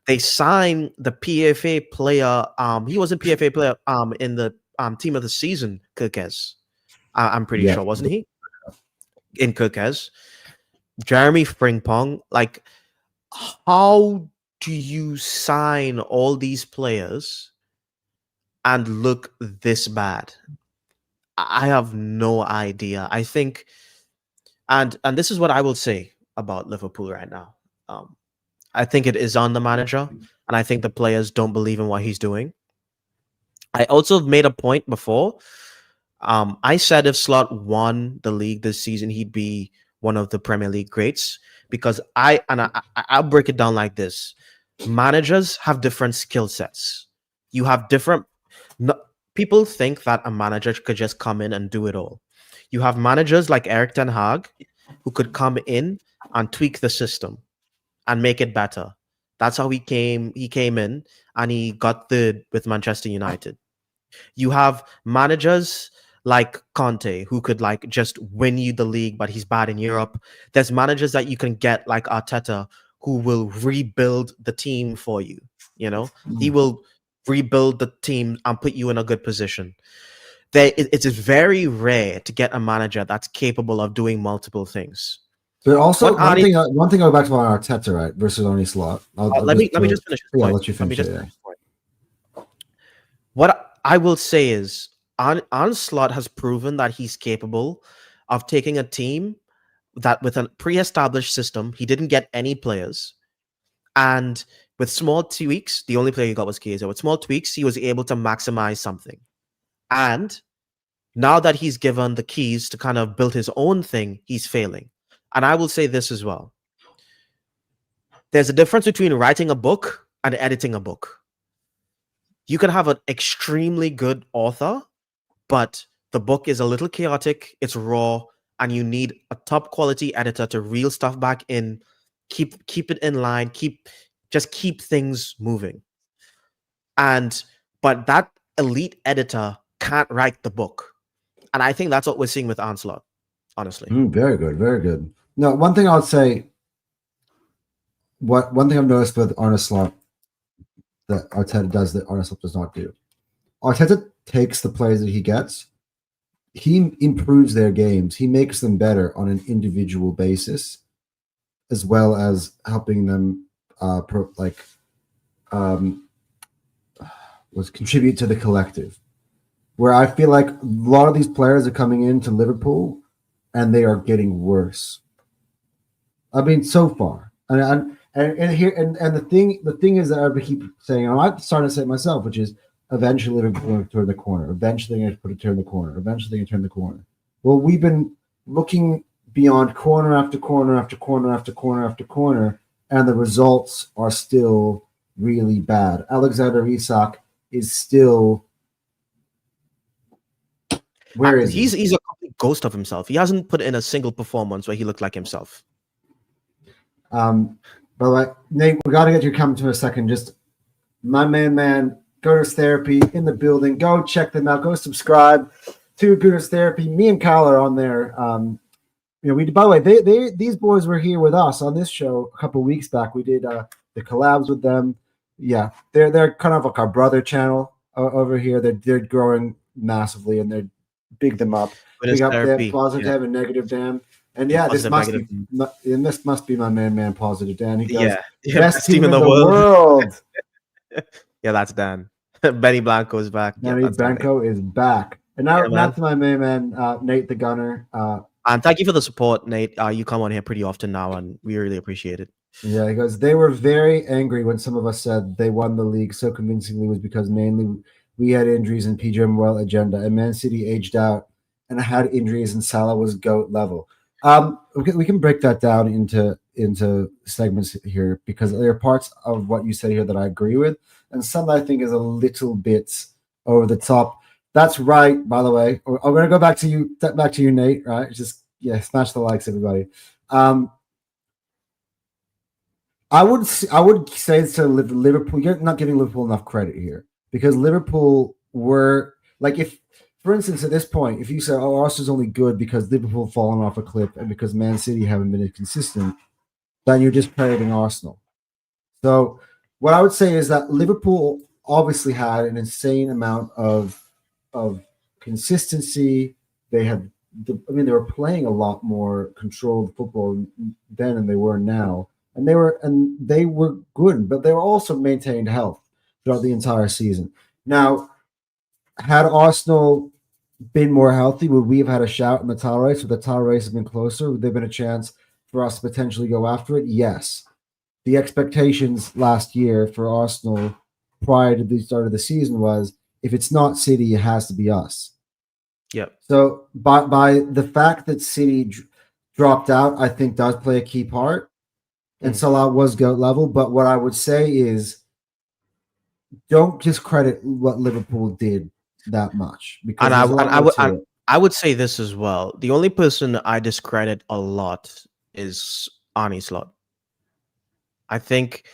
They sign the PFA player. He wasn't PFA player in the team of the season, Kirkez. I'm pretty Yeah. sure, wasn't he? In Kirkez. Jeremy Frimpong. Like, how do you sign all these players and look this bad? I have no idea. I think, and this is what I will say about Liverpool right now. I think it is on the manager, and I think the players don't believe in what he's doing. I also made a point before. I said if Slot won the league this season, he'd be one of the Premier League greats, because I'll break it down like this: managers have different skill sets. You have different. No, people think that a manager could just come in and do it all. You have managers like Eric Ten Hag, who could come in and tweak the system and make it better. That's how he came. He came in and he got third with Manchester United. You have managers like Conte, who could like just win you the league, but he's bad in Europe. There's managers that you can get like Arteta, who will rebuild the team for you. He will rebuild the team and put you in a good position. It's very rare to get a manager that's capable of doing multiple things. But also, What Arnie, one thing I'll go back to on Arteta, right, versus Arne Slot. let me just finish this Yeah, point. I'll let you finish it. What I will say is, Arne Slot has proven that he's capable of taking a team that with a pre-established system, he didn't get any players, and with small tweaks, the only player he got was Chiesa. With small tweaks, he was able to maximize something. And now that he's given the keys to kind of build his own thing, he's failing. And I will say this as well. There's a difference between writing a book and editing a book. You can have an extremely good author, but the book is a little chaotic, it's raw, and you need a top quality editor to reel stuff back in, keep it in line, keep things moving. But that elite editor can't write the book. And I think that's what we're seeing with Arne Slot, honestly. Very good, very good. No, one thing I would say, one thing I've noticed with Arne Slot that Arteta does that Arne Slot does not do. Arteta takes the players that he gets, he improves their games, he makes them better on an individual basis, as well as helping them contribute to the collective. Where I feel like a lot of these players are coming into Liverpool and they are getting worse. I mean, so far, and the thing is that I keep saying, and I'm starting to say it myself, which is eventually they're going to turn the corner. Eventually they're going to turn the corner. Eventually they're going to turn the corner. Well, we've been looking beyond corner after corner after corner after corner after corner, and the results are still really bad. Alexander Isak is still. Where is he? He's a complete ghost of himself. He hasn't put in a single performance where he looked like himself. But like Nate, we got to get your comment to a second. Just my man, Gunners Therapy in the building. Go check them out. Go subscribe to Gunners Therapy. Me and Kyle are on there we by the way, these boys were here with us on this show a couple of weeks back. We did the collabs with them. Yeah, they're kind of like our brother channel over here. They're growing massively, and they're big them up. Witness Big up their therapy. positive Yeah. and negative Dan. And Yeah. yeah, Positive, negative. this must be my man positive Dan. He goes, Yeah. Yeah. best team in the world. Yeah, that's Dan. Benny Blanco is back. Yeah, Danny that's Dan. Branco is back. And Yeah, now man. to my main man, Nate the Gunner. And thank you for the support, Nate. You come on here pretty often now, and we really appreciate it. Yeah, he goes, they were very angry when some of us said they won the league so convincingly was because mainly we had injuries and PJ Morel agenda, and Man City aged out and had injuries, and Salah was GOAT level. We can break that down into segments here, because there are parts of what you said here that I agree with, and some that I think is a little bit over the top. That's right, by the way. I'm going to go back to you, Nate. Right, just smash the likes, everybody. I would say to Liverpool, you're not giving Liverpool enough credit here, because Liverpool were like, if, for instance, at this point, if you say, "Oh, Arsenal's only good because Liverpool fallen off a cliff and because Man City haven't been consistent," then you're just crediting Arsenal. So what I would say is that Liverpool obviously had an insane amount of consistency. They had, they were playing a lot more controlled football then than they were now. And they were good, but they were also maintained health throughout the entire season. Now, had Arsenal been more healthy, would we have had a shout in the title race? Would the title race have been closer? Would there have been a chance for us to potentially go after it? Yes. The expectations last year for Arsenal prior to the start of the season was, if it's not City, it has to be us. Yep. So by the fact that City dropped out, I think does play a key part. And Salah was GOAT level. But what I would say is, don't discredit what Liverpool did that much, because And there's a lot more to it. I would say this as well. The only person I discredit a lot is Arne Slot. I think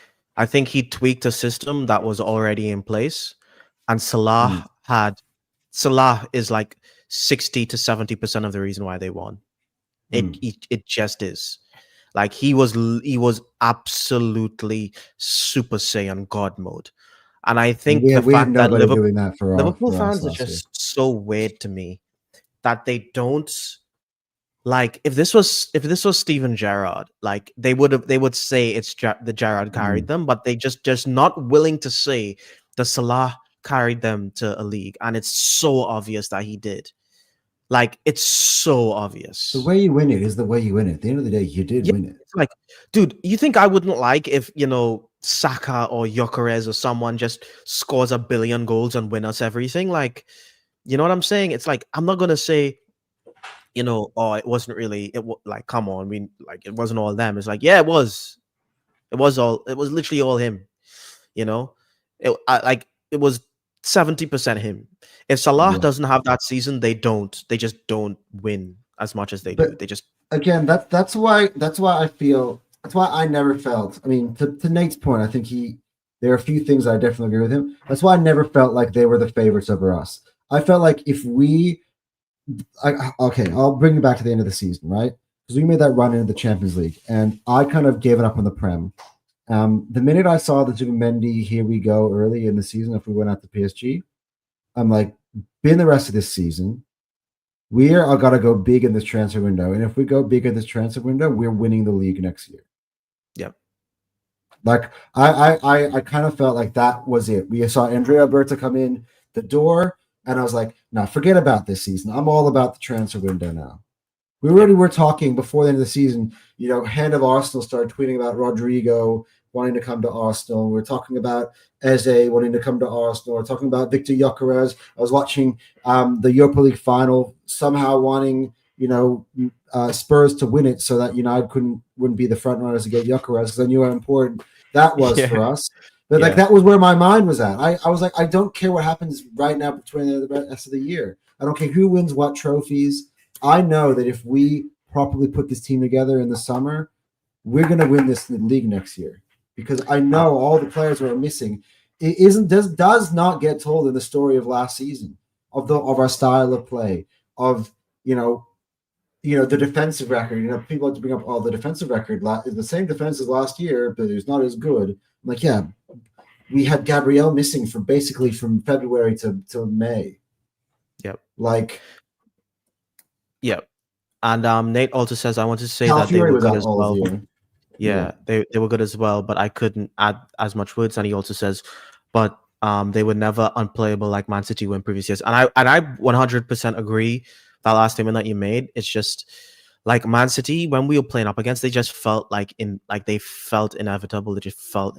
he tweaked a system that was already in place, and Salah is like 60 to 70% of the reason why they won. It just is. Like, he was absolutely Super Saiyan God mode. And I think we the fact that doing that for Liverpool for fans are just so weird to me that they don't, like, if this was Steven Gerrard, like, they would say it's the Gerrard carried them, but they just not willing to say the Salah carried them to a league, and it's so obvious that he did. Like, it's so obvious. The way you win it is the way you win it. At the end of the day, you did win it. It's like, dude, you think I wouldn't like if, Saka or Gyökeres or someone just scores 1 billion goals and win us everything? Like, you know what I'm saying? It's like, I'm not gonna say, oh, it wasn't really, like, come on, it wasn't all them. It's like, yeah, it was literally all him. It was 70% him. If Salah doesn't have that season, they just don't win as much as they do. They just, again, that's why I feel, that's why I never felt, I mean, to Nate's point, I think there are a few things I definitely agree with him. That's why I never felt like they were the favorites over us. I felt like if I'll bring you back to the end of the season, right? Because we made that run into the Champions League, and I kind of gave it up on the Prem. The minute I saw the Zubimendi "here we go" early in the season, if we went out to PSG, I'm like, been the rest of this season, we are got to go big in this transfer window, and if we go big in this transfer window, we're winning the league next year. Yep. Like, I kind of felt like that was it. We saw Andrea Berta come in the door, and I was like, no, forget about this season. I'm all about the transfer window now. We already were talking before the end of the season. Head of Arsenal started tweeting about Rodrigo wanting to come to Arsenal. We're talking about Eze wanting to come to Arsenal. We're talking about Victor Gyökeres. I was watching the Europa League final, somehow wanting Spurs to win it so that United wouldn't be the front runners to get Gyökeres, because I knew how important that was for us. But that was where my mind was at. I was like, I don't care what happens right now between the rest of the year. I don't care who wins what trophies. I know that if we properly put this team together in the summer, we're going to win this league next year, because I know all the players who are missing. It does not get told in the story of last season of our style of play, of the defensive record. People like to bring up all the defensive record. The same defense as last year, but it's not as good. I'm like, yeah, we had Gabrielle missing from basically from February to May. Yep. Like, yep. And Nate also says, I want to say Cal that they Fury were was good out as all well. year. Yeah, they were good as well, but I couldn't add as much words. And he also says, but they were never unplayable like Man City were in previous years. And I 100% agree. That last statement that you made, it's just like Man City when we were playing up against, they just felt they felt inevitable. They just felt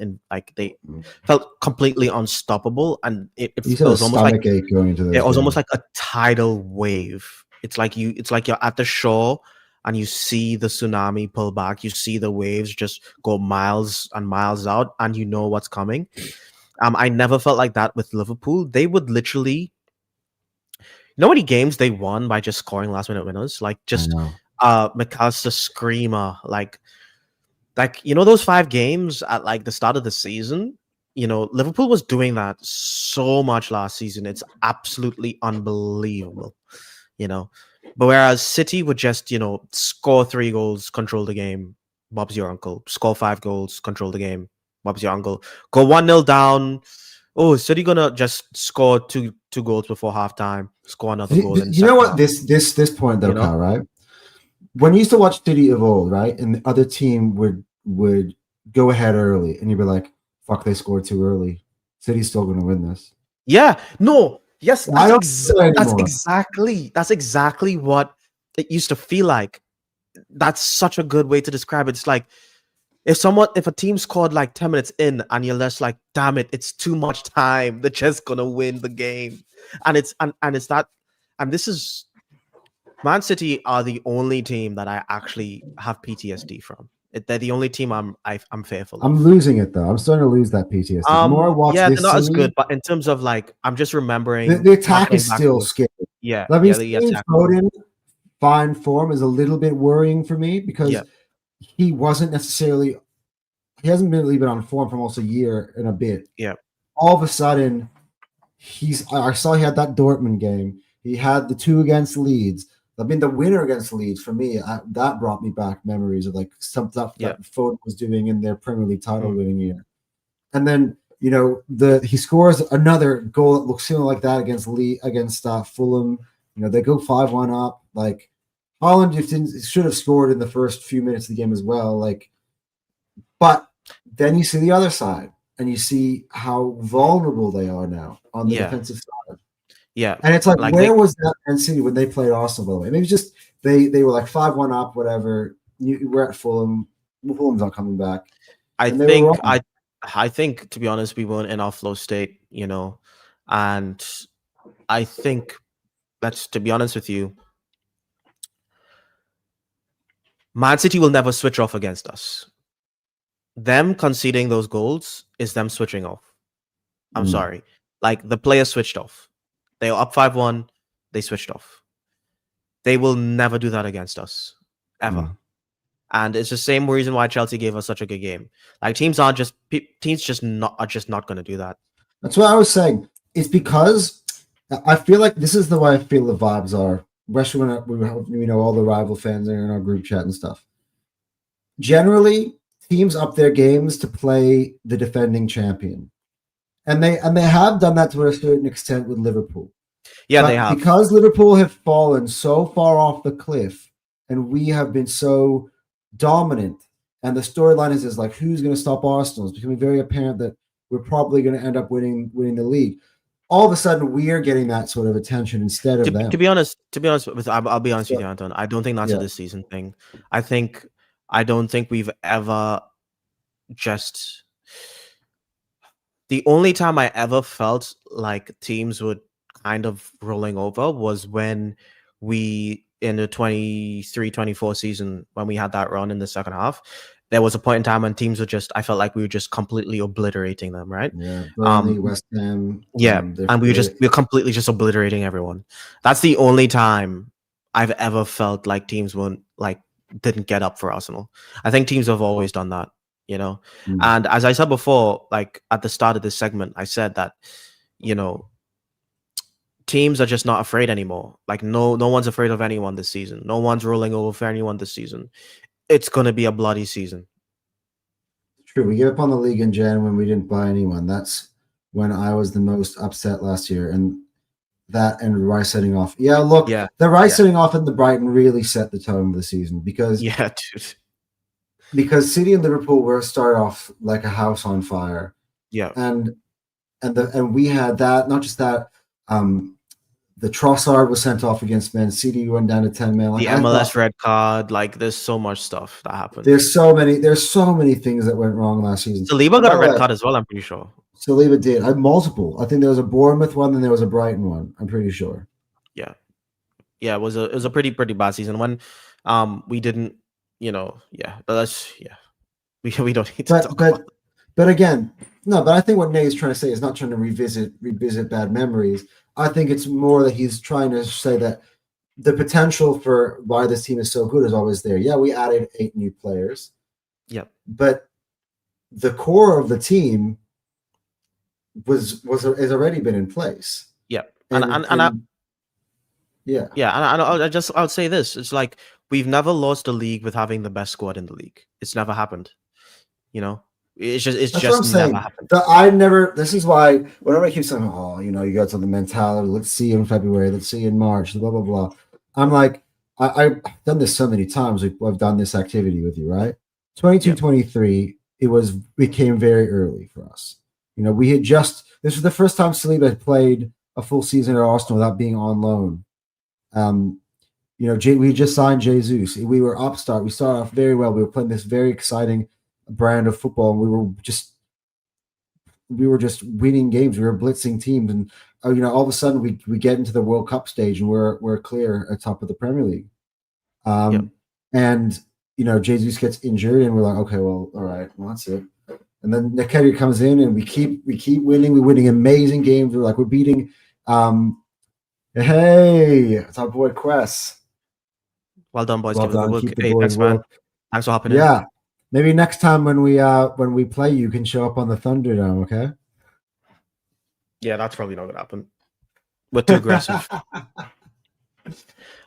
they felt completely unstoppable, and it You said a was almost like stomach ache going into those it was almost games. like a tidal wave. It's like you're at the shore and you see the tsunami pull back. You see the waves just go miles and miles out, and you know what's coming. I never felt like that with Liverpool. They would literally, how many games they won by just scoring last minute winners? Like just McAllister screamer, like those 5 games at like the start of the season. Liverpool was doing that so much last season. It's absolutely unbelievable. But whereas City would just score 3 goals, control the game, Bob's your uncle. Score 5 goals, control the game, Bob's your uncle. Go 1-0 down. Oh, City gonna just score two goals before halftime, score another goal. You know what? This point though, Cal, right? When you used to watch City of old, right, and the other team would go ahead early, and you'd be like, "Fuck, they scored too early. City's still going to win this." Yeah. No. Yes. That's exactly what it used to feel like. That's such a good way to describe it. It's like if a team scored like 10 minutes in and you're just like, damn it, it's too much time. They're just gonna win the game. And it's that, and this is Man City are the only team that I actually have PTSD from. They're the only team I'm fearful of. I'm losing it though. I'm starting to lose that PTSD. The more I watch they're this not City, as good, but in terms of like, I'm just remembering the attack is still scary. Yeah. I mean, seeing Foden find form is a little bit worrying for me because he hasn't really been on form for almost a year and a bit. Yeah. All of a sudden, I saw he had that Dortmund game. He had the 2 against Leeds. I mean, the winner against Leeds for me, that brought me back memories of like some stuff that Foden was doing in their Premier League title winning year. And then he scores another goal that looks similar like that against Fulham. They go 5-1 up. Like Haaland should have scored in the first few minutes of the game as well. Like, but then you see the other side and you see how vulnerable they are now on the defensive side. Yeah. And it's like where was that Man City when they played Arsenal, by the way? Maybe just they were like 5-1 up, whatever. We're at Fulham. Fulham's not coming back. I think, to be honest, we weren't in our flow state, and I think to be honest with you, Man City will never switch off against us. Them conceding those goals is them switching off. I'm sorry. Like the players switched off. They were up 5-1. They switched off. They will never do that against us, ever. And it's the same reason why Chelsea gave us such a good game. Like teams are just not going to do that. That's what I was saying. It's because I feel like this is the way I feel the vibes are, especially when we know all the rival fans are in our group chat and stuff. Generally, teams up their games to play the defending champion. And they have done that to a certain extent with Liverpool. Yeah, but they have. Because Liverpool have fallen so far off the cliff and we have been so dominant, and the storyline is like, who's going to stop Arsenal? It's becoming very apparent that we're probably going to end up winning the league. All of a sudden, we are getting that sort of attention instead of them. To be honest, I'll be honest with you, Anton. I don't think that's a this season thing. I don't think we've ever just... The only time I ever felt like teams would kind of rolling over was when we, in the 23-24 season, when we had that run in the second half, there was a point in time when teams I felt like we were just completely obliterating them, right? Yeah, Burnley, West Ham. Yeah, and we're completely just obliterating everyone. That's the only time I've ever felt like teams didn't get up for Arsenal. I think teams have always done that. And as I said before, like at the start of this segment, I said that, teams are just not afraid anymore. Like no one's afraid of anyone this season. No one's rolling over for anyone this season. It's gonna be a bloody season. True. We gave up on the league in Jan when we didn't buy anyone. That's when I was the most upset last year. And that and Rice setting off. Yeah, look, Yeah, the Rice setting off in the Brighton really set the tone of the season because dude. City and Liverpool were started off like a house on fire. Yeah, And we had that, not just that, the Trossard was sent off against Man City. We went down to 10 men. Like, the MLS red card. Like there's so much stuff that happened. There's so many things that went wrong last season. Saliba got a red card as well, I'm pretty sure. Saliba did. I had multiple. I think there was a Bournemouth one, then there was a Brighton one. I'm pretty sure. Yeah. It was a pretty bad season when we didn't, but that's we don't need to talk about it. But again, no, but I think what Nate is trying to say is not trying to revisit bad memories. I think it's more that he's trying to say that the potential for why this team is so good is always there. Yeah, we added 8 new players. Yeah. But the core of the team has already been in place. Yeah. I'll say this. It's like we've never lost a league with having the best squad in the league. It's never happened. It's just never happened. This is why whenever I keep saying, you got to the mentality, let's see in February, let's see in March, blah, blah, blah. I'm like, I've done this so many times. I've done this activity with you, right? 22-23, it became very early for us. This was the first time Saliba had played a full season at Arsenal without being on loan. We just signed Jesus. We were upstart. We started off very well. We were playing this very exciting brand of football, and we were just winning games. We were blitzing teams, and all of a sudden we get into the World Cup stage, and we're clear at top of the Premier League. And Jesus gets injured, and we're like, okay, well, all right, well, that's it. And then Nketiah comes in, and we keep winning. We're winning amazing games. We're beating. Hey, it's our boy Quest. Well done, boys. Well done. Hey, thanks, man. Thanks for hopping in. Yeah. Maybe next time when we play, you can show up on the Thunderdome, okay? Yeah, that's probably not gonna happen. We're too aggressive.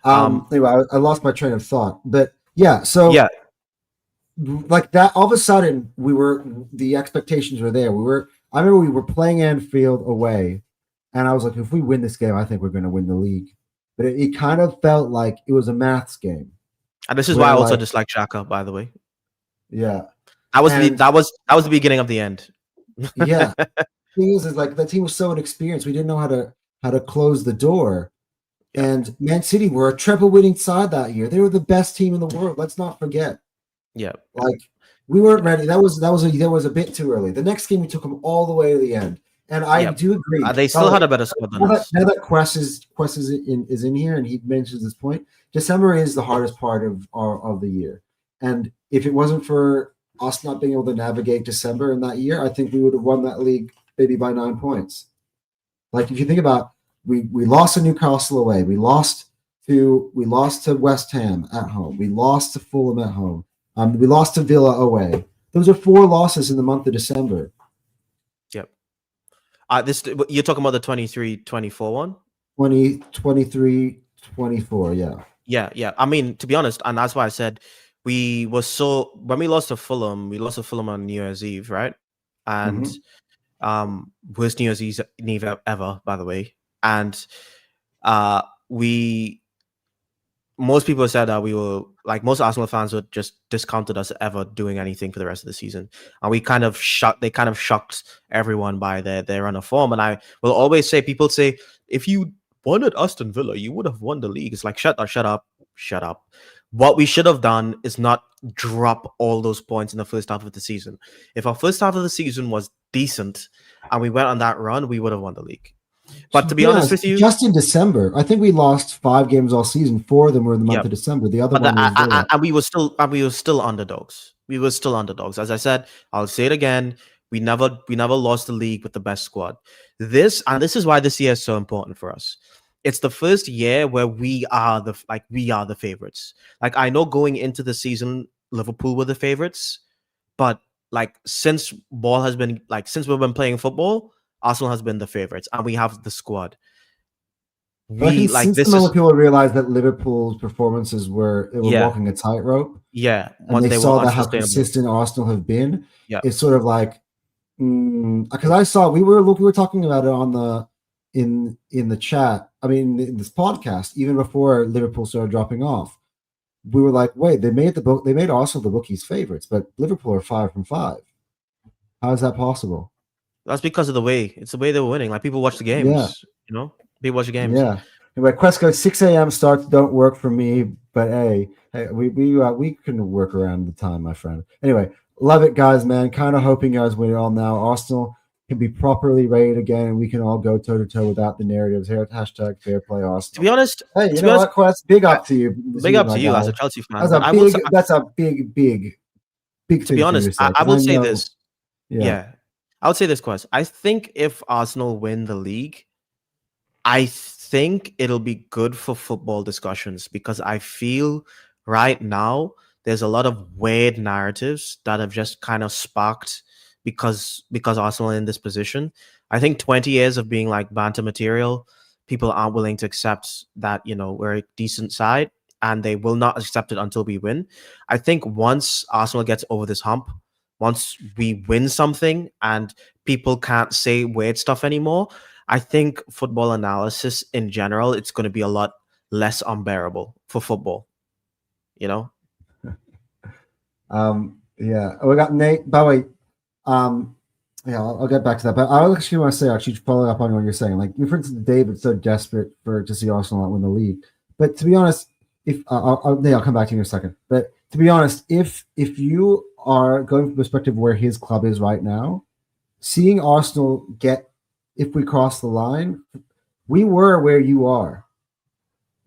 Anyway, I lost my train of thought, but yeah, so like that. All of a sudden, the expectations were there. I remember we were playing Anfield away, and I was like, if we win this game, I think we're going to win the league. But it kind of felt like it was a maths game. And this is why I also dislike Xhaka, by the way. Yeah, that was the beginning of the end. Yeah, the thing is like the team was so inexperienced. We didn't know how to close the door. Yeah. And Man City were a treble-winning side that year. They were the best team in the world. Let's not forget. Yeah, like we weren't ready. That was a bit too early. The next game we took them all the way to the end, and I do agree. They still had a better squad than us. Now that Quest is in here, and he mentions this point. December is the hardest part of the year. And if it wasn't for us not being able to navigate December in that year, I think we would have won that league maybe by 9 points. Like if you think about, we lost to Newcastle away, we lost to West Ham at home, we lost to Fulham at home, we lost to Villa away. Those are 4 losses in the month of December. Yep. You're talking about the 23-24 one? 23-24, yeah. Yeah. I mean, to be honest, and that's why I said when we lost to Fulham on New Year's Eve, right? And worst New Year's Eve ever, by the way. And most people said that we were like, most Arsenal fans would just discounted us ever doing anything for the rest of the season. And they kind of shocked everyone by their run of form. And I will always say, people say, if you won at Aston Villa, you would have won the league. It's like, shut up. What we should have done is not drop all those points in the first half of the season. If our first half of the season was decent and we went on that run, we would have won the league. But to be honest with you, just in December, I think we lost 5 games all season. 4 of them were in the month of December. The other one was and we were still underdogs. We were still underdogs. As I said, I'll say it again. We never lost the league with the best squad. This is why this year is so important for us. It's the first year where we are the favorites. Like, I know going into the season, Liverpool were the favorites, but like since we've been playing football, Arsenal has been the favorites, and we have the squad. But I we think like since the this moment is people realized that Liverpool's performances were yeah, walking a tightrope, yeah. and Once they they were saw that how unsustainable. consistent Arsenal have been, Yeah. it's sort of like because I saw we were talking about it on the in the chat. I mean, in this podcast, even before Liverpool started dropping off, we were like, wait, they made Arsenal the bookies' favorites, but Liverpool are 5 from 5. How is that possible? That's because of the way. It's the way they were winning. Like people watch the Yeah, games, you know? People watch the games. yeah. Anyway, Quesco 6 a.m. starts don't work for me, but hey, we can work around the time, my friend. Anyway, love it, guys, man. Kind of hoping you guys win it all now. Arsenal can be properly rated again, and we can all go toe to toe without the narratives. Here, hashtag fair play To be Arsenal. honest, Hey, you to be know honest, what, Quest? Big I, up to you, big up my to you guy. as a Chelsea fan. But I will say, That's a big to be thing for you honest, to say I because would I say know, this. yeah. Yeah. I would say this, Quest. I think if Arsenal win the league, I think it'll be good for football discussions because I feel right now there's a lot of weird narratives that have just kind of sparked because Arsenal are in this position. I think 20 years of being like banter material, people aren't willing to accept that, we're a decent side and they will not accept it until we win. I think once Arsenal gets over this hump, once we win something and people can't say weird stuff anymore, I think football analysis in general, it's going to be a lot less unbearable for football, you know? Yeah. Oh, we got Nate. By the way, yeah, I'll get back to that. But I actually want to say, actually, following up on what you're saying, like, for instance, David's so desperate to see Arsenal not win the league. But to be honest, if I'll come back to you in a second. But to be honest, if you are going from the perspective where his club is right now, seeing Arsenal if we cross the line, we were where you are.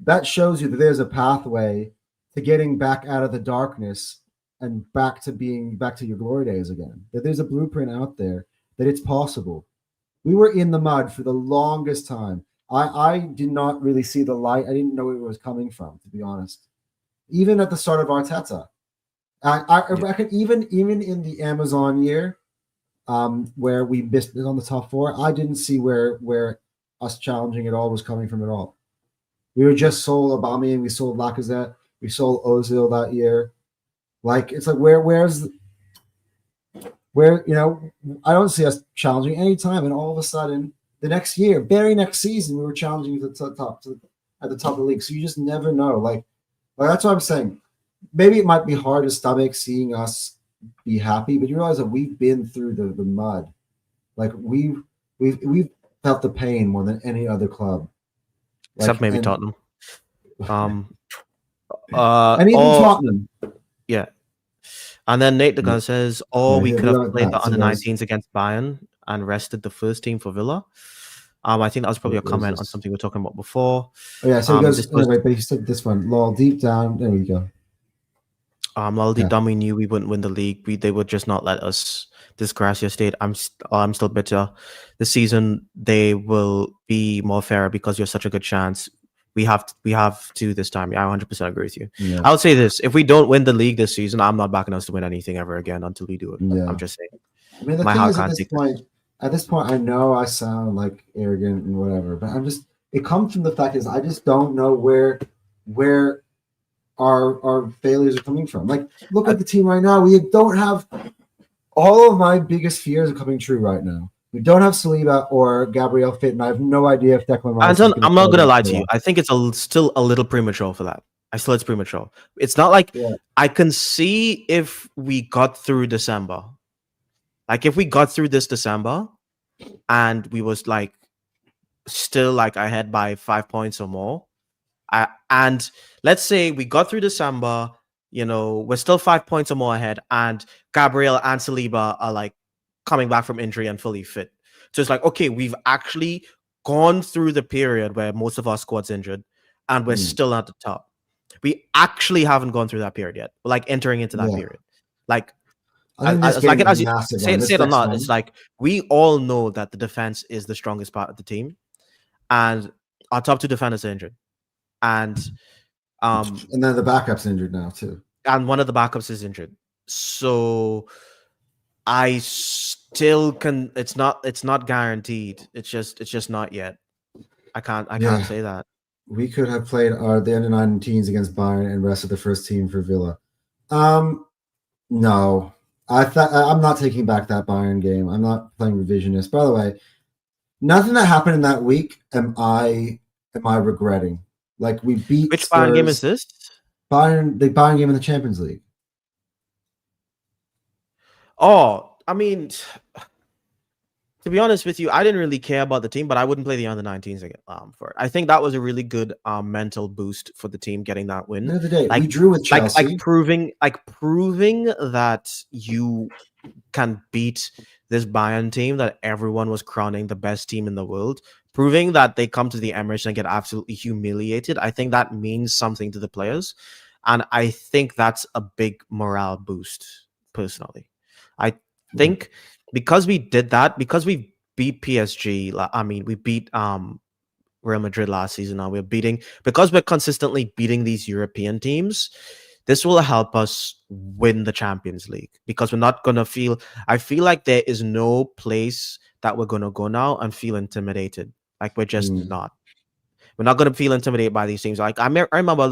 That shows you that there's a pathway to getting back out of the darkness and back to your glory days again. That there's a blueprint out there, that it's possible. We were in the mud for the longest time. I did not really see the light. I didn't know where it was coming from, to be honest. Even at the start of Arteta, I Yeah. reckon even in the Amazon year, where we missed it on the top four, I didn't see where us challenging it all was coming from at all. We were just sold Aubameyang, we sold Lacazette, we sold Ozil that year. Like it's like where I don't see us challenging any time, and all of a sudden the next year, very next season, we were challenging at the top of the league. So you just never know. Like that's what I'm saying. Maybe it might be hard to stomach seeing us be happy, but you realize that we've been through the mud. Like we've felt the pain more than any other club. Except Like maybe and Tottenham. Um, and even or Tottenham. yeah. And then Nate the Yeah, Gun says, or we here could we have go with played that. the So under guys, 19s against Bayern and rested the first team for Villa. I think that was probably a where's comment on this? something we are talking about before. Oh yeah, so he This goes was anyway, but he said this one. Lol, deep down. There we go. Well, deep Yeah. down we knew we wouldn't win the league. They would just not let us disgrace your state. I'm still bitter. This season they will be more fair because you're such a good chance. We have to this time. Yeah, I 100% agree with you. Yeah. I would say this: if we don't win the league this season, I'm not backing us to win anything ever again until we do it. Yeah. I'm just saying. I mean, the My thing heart is, can't take this. at this point, I know I sound like arrogant and whatever, but it comes from the fact is I just don't know where our failures are coming from. Like, look Uh, at the team right now. We don't have all of my biggest fears are coming true right now. We don't have Saliba or Gabriel fit, and I have no idea if Declan Rice is Anton, going to I'm not play gonna against lie to you. Villa. I think it's still a little premature for that. It's premature. It's not like Yeah. I can see if we got through December. Like if we got through this December and we was like still like ahead by 5 points or more, and let's say we got through December, we're still 5 points or more ahead, and Gabriel and Saliba are like coming back from injury and fully fit. So it's like, okay, we've actually gone through the period where most of our squad's injured, and we're still at the top. We actually haven't gone through that period yet. We're like entering into that Yeah. period. Like I think this as like game it is as you massive say, on say this it or next not, it's one. like we all know that the defense is the strongest part of the team, and our top two defenders are injured, and And then the backup's injured now too. and one of the backups is injured. So I still can. It's not guaranteed. It's just not yet. I can't say that. we could have played the under 19s against Bayern and rested the first team for Villa. No, I'm not taking back that Bayern game. I'm not playing revisionist. By the way, nothing that happened in that week am I regretting. Like we beat Which Bayern game is Spurs, this? the Bayern game in the Champions League. Oh, I mean, to be honest with you, I didn't really care about the team, but I wouldn't play the under 19s again for it. I think that was a really good mental boost for the team getting that At win. the end of the day, Like we drew with Chelsea. proving that you can beat this Bayern team that everyone was crowning the best team in the world, proving that they come to the Emirates and get absolutely humiliated. I think that means something to the players, and I think that's a big morale boost. Personally, I think because we did that, because we beat PSG. I mean, we beat Real Madrid last season. Now because we're consistently beating these European teams. This will help us win the Champions League because we're not gonna feel. I feel like there is no place that we're gonna go now and feel intimidated. Like we're just not. We're not gonna feel intimidated by these teams. Like I remember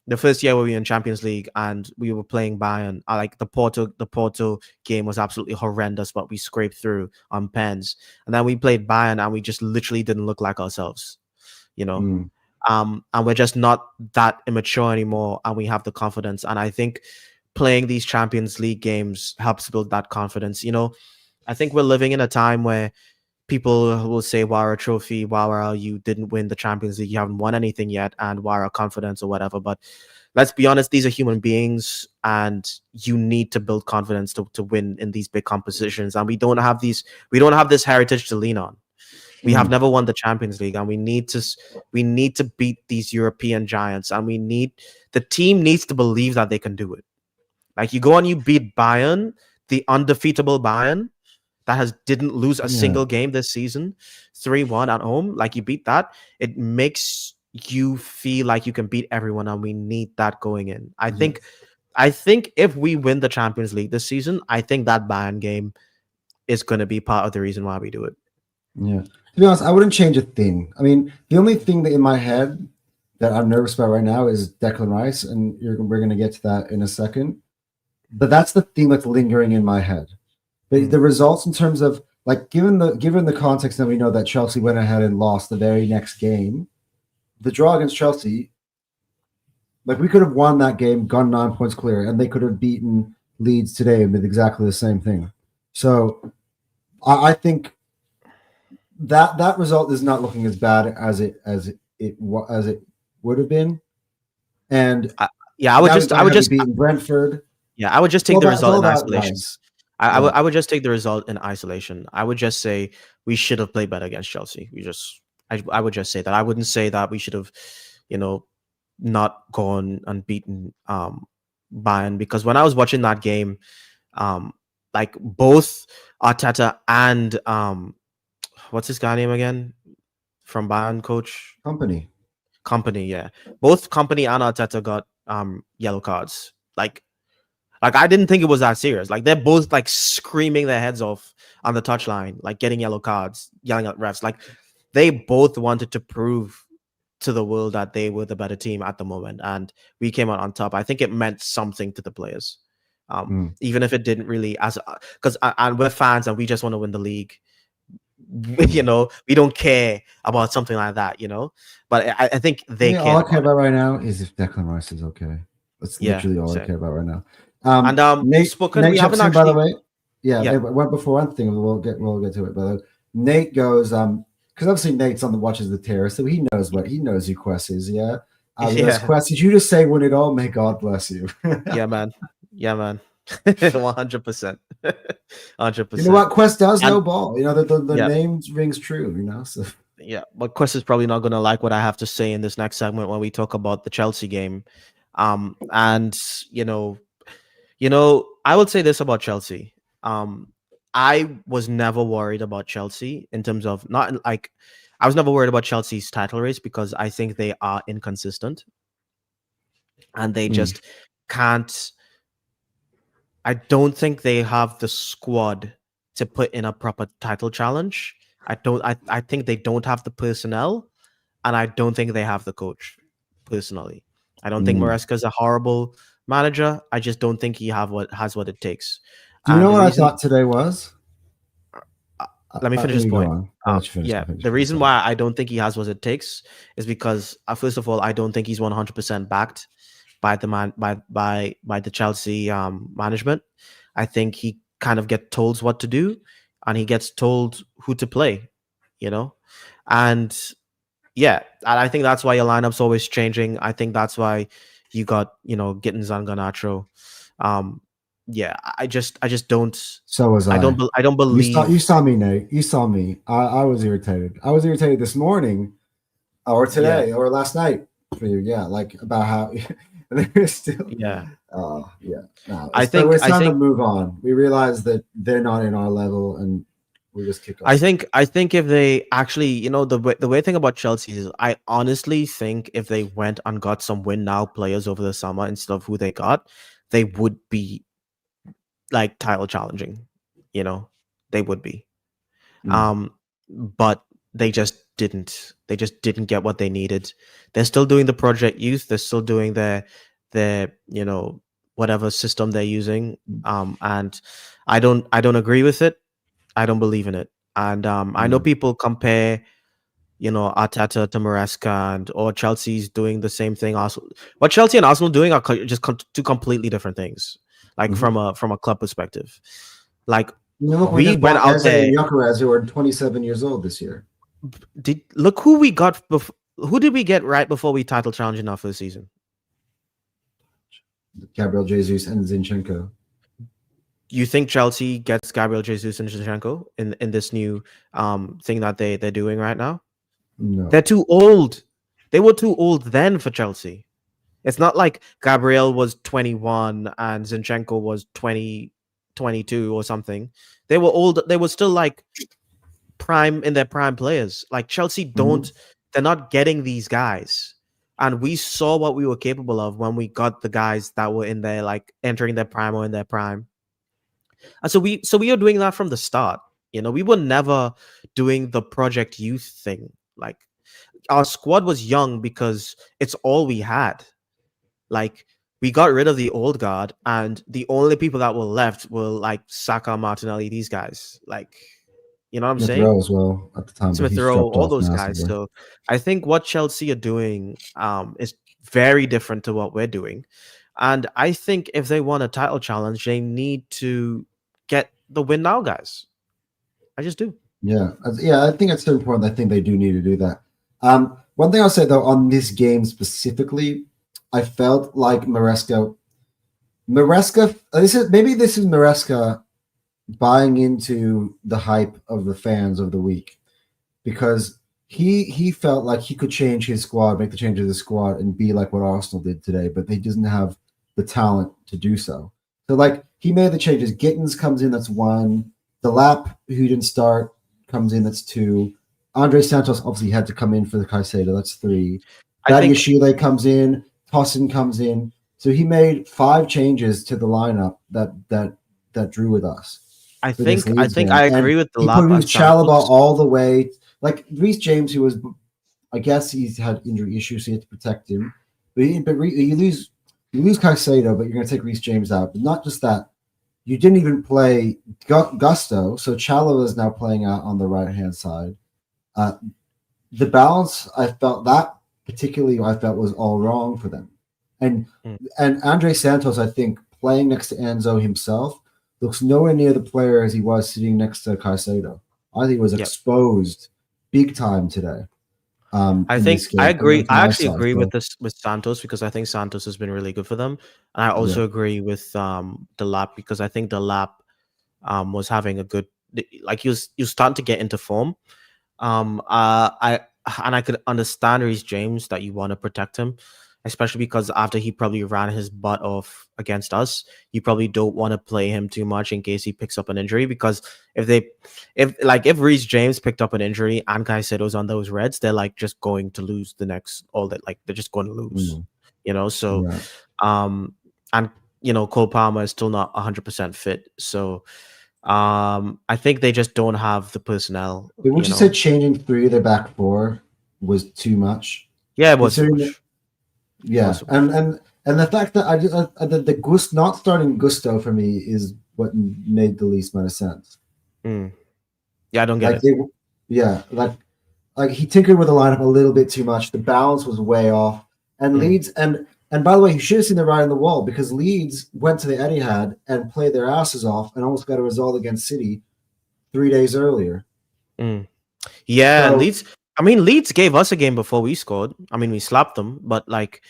the first year we were in Champions League and we were playing Bayern. Like the Porto game was absolutely horrendous, but we scraped through on pens. And then we played Bayern and we just literally didn't look like ourselves, you know. And we're just not that immature anymore, and we have the confidence. And I think playing these Champions League games helps build that confidence. You know, I think we're living in a time where people will say, "Wow, a trophy, wow, you didn't win the Champions League, you haven't won anything yet," and wow, confidence or whatever. But let's be honest, these are human beings, and you need to build confidence to win in these big competitions. And we don't have this heritage to lean on. We have never won the Champions League, and we need to beat these European giants, and the team needs to believe that they can do it. Like you go and you beat Bayern, the undefeatable Bayern that didn't lose a single game this season, 3-1 at home. Like you beat that, it makes you feel like you can beat everyone, and we need that going in. I think if we win the Champions League this season, I think that Bayern game is going to be part of the reason why we do it. Yeah. To be honest, I wouldn't change a thing. I mean, the only thing that in my head that I'm nervous about right now is Declan Rice, and we're going to get to that in a second. But that's the thing that's lingering in my head. But the results in terms of like given the context that we know that Chelsea went ahead and lost the very next game, the draw against Chelsea, like we could have won that game, gone 9 points clear, and they could have beaten Leeds today with exactly the same thing. So I think that result is not looking as bad as it would have been. And I would just beaten Brentford. Yeah, I would just take the result in isolation. Nice. I would just take the result in isolation. I would just say we should have played better against Chelsea. I would just say that. I wouldn't say that we should have, not gone and beaten Bayern, because when I was watching that game, like both Arteta and what's his guy name again from Bayern, coach Company, yeah, both Company and Arteta got yellow cards. Like I didn't think it was that serious. Like they're both like screaming their heads off on the touchline, like getting yellow cards, yelling at refs. Like they both wanted to prove to the world that they were the better team at the moment, and we came out on top. I think it meant something to the players, even if it didn't really, because and we're fans and we just want to win the league. We don't care about something like that, But I think they care. All I care about right now is if Declan Rice is okay. That's literally all I care about right now. Nate haven't actually, by the way. Yeah, it went before one thing. We'll get to it. But Nate goes, because obviously Nate's on the watches the terror, so he knows who Quest is. Yeah. Quest, did you just say win it all? May God bless you. Yeah, man. 100%. 100%. You know what? Quest does know ball. The name rings true. So yeah, but Quest is probably not gonna like what I have to say in this next segment when we talk about the Chelsea game. And I would say this about Chelsea. I was never worried about Chelsea in terms of I was never worried about Chelsea's title race, because I think they are inconsistent and they just can't. I don't think they have the squad to put in a proper title challenge. I think they don't have the personnel, and I don't think they have the coach. Personally, I don't think Mm. Maresca is a horrible manager. I just don't think he has what it takes. Do you And know the what I reason, thought today was? let me finish this You go point. on. I'll let you finish. Yeah, I'll finish. the reason Sorry. why I don't think he has what it takes is because, first of all, I don't think he's 100% backed by the by the Chelsea management. I think he kind of gets told what to do, and he gets told who to play. You know, and yeah, and I think that's why your lineup's always changing. I think that's why you got Gittins and Garnacho. Um, yeah, I just don't. So was I. I don't You believe. saw me, Nate. You saw me. I was irritated. I was irritated this morning, or Yeah, today, or last night for you. Yeah, like about how they're still. yeah. Yeah. No, I but think it's I time to think move on. We realize that they're not in our level, and we just kick I off. think I think if they actually, the way thing about Chelsea is, I honestly think if they went and got some win now players over the summer instead of who they got, they would be like title challenging. You know, they would be. Mm. Um, but they just didn't. They just didn't get what they needed. They're still doing the project youth. They're still doing their whatever system they're using. And I don't agree with it. I don't believe in it. And I know Mm. people compare, Arteta to Maresca, and or Chelsea's doing the same thing. Arsenal, what Chelsea and Arsenal doing are just two completely different things. Like Mm-hmm. from a club perspective, like You know, look, we we just went bought out Eze there. and Gyökeres, who are 27 years old this year. Did look who we got. Who did we get right before we title challenge in our first season? Gabriel Jesus and Zinchenko. You think Chelsea gets Gabriel Jesus and Zinchenko in this new thing that they're doing right now? No. They're too old. They were too old then for Chelsea. It's not like Gabriel was 21 and Zinchenko was 20, 22 or something. They were old. They were still like prime in their prime players. Like Chelsea Mm-hmm. they're not getting these guys. And we saw what we were capable of when we got the guys that were in there, like entering their prime or in their prime. And so we are doing that from the start. We were never doing the Project Youth thing. Like our squad was young because it's all we had. Like we got rid of the old guard, and the only people that were left were like Saka, Martinelli, these guys. Like, you know what I'm Smith saying? Rowe as well at the time, but Smith he's Rowe, dropped all off those guys. massively. So I think what Chelsea are doing is very different to what we're doing. And I think if they want a title challenge, they need to get the win now, guys. I just do. Yeah, I think it's so important. I think they do need to do that. One thing I'll say though on this game specifically, I felt like Maresca. This is Maresca buying into the hype of the fans of the week because he felt like he could change his squad, make the change of the squad, and be like what Arsenal did today, but he doesn't have the talent to do so. So like he made the changes. Gittins comes in, that's one. The lap who didn't start comes in, that's two. Andre Santos obviously had to come in for the Caicedo, that's three. I think Badiashile comes in, Tosin comes in. So he made 5 changes to the lineup that drew with us I for this think I Leeds think game. I And agree with the he lap and produced Chalobah Santos. all the way. Like Reece James, who was, I guess he's had injury issues, so you have to protect him. But you lose Caicedo, but you're going to take Reece James out. But not just that, you didn't even play Gusto, so Chalobah is now playing out on the right hand side. The balance, I felt was all wrong for them. And Mm, and Andre Santos, I think, playing next to Enzo himself, looks nowhere near the player as he was sitting next to Caicedo. I think he was yep. exposed big time today I in this think I game agree. from I my actually side. agree with So, this with Santos because I think Santos has been really good for them, and I yeah. also agree with the lap because I think the lap was having a good, like he was starting to get into form. I and I could understand Reece James that you want to protect him, especially because after he probably ran his butt off against us, you probably don't want to play him too much in case he picks up an injury. Because if Reece James picked up an injury and Caicedo's on those Reds, they're like just going to lose the next all that like they're just going to lose. Mm, So yeah. um and Cole Palmer is still not 100% fit. So I think they just don't have the personnel, Would you say changing 3 of their back 4 was too much. Yeah, it was too Considering that, much. It yeah, was too much. and the fact that the not starting Gusto for me is what made the least amount of sense. Mm. Yeah, I don't get Like it. they, yeah, like he tinkered with the lineup a little bit too much. The balance was way off, and Mm. Leeds and by the way, he should have seen the writing on the wall because Leeds went to the Etihad and played their asses off and almost got a result against City 3 days earlier. Mm. Yeah, and So Leeds. I mean, Leeds gave us a game before we scored. I mean, we slapped them, but like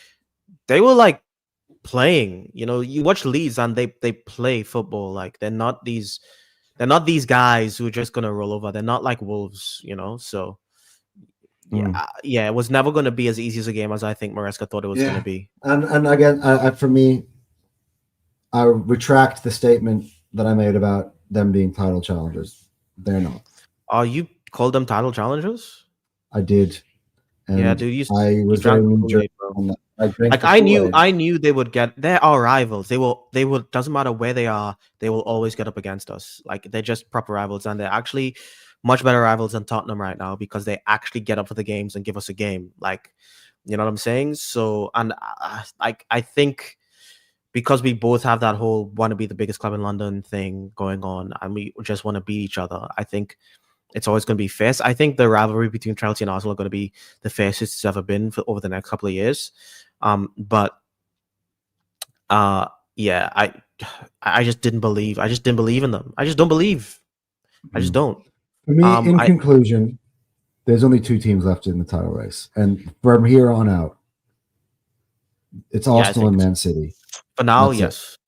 they were like playing. You know, you watch Leeds and they play football. Like they're not these guys who are just gonna roll over. They're not like Wolves. You know, so yeah, mm, yeah, it was never gonna be as easy as a game as I think Maresca thought it was gonna yeah, be. and again, for me, I retract the statement that I made about them being title challengers. They're not. You called them title challengers? I did, Yeah, and dude, I you was very drank the knee Kool jerk Aid, bro. on that. I drank Like the Kool Aid. I knew they would get. They're our rivals. They will. Doesn't matter where they are. They will always get up against us. Like they're just proper rivals, and they're actually much better rivals than Tottenham right now because they actually get up for the games and give us a game. Like, you know what I'm saying? So, and like I think because we both have that whole want to be the biggest club in London thing going on, and we just want to beat each other. I think it's always going to be fierce. I think the rivalry between Chelsea and Arsenal are going to be the fiercest it's ever been for over the next couple of years. But uh, yeah, I just didn't believe. I just didn't believe in them. I just don't believe. I just Mm. don't. For me, in I conclusion, there's only two teams left in the title race, and from here on out, it's Yeah, I Arsenal think and it's, Man City. for now, That's it. yes.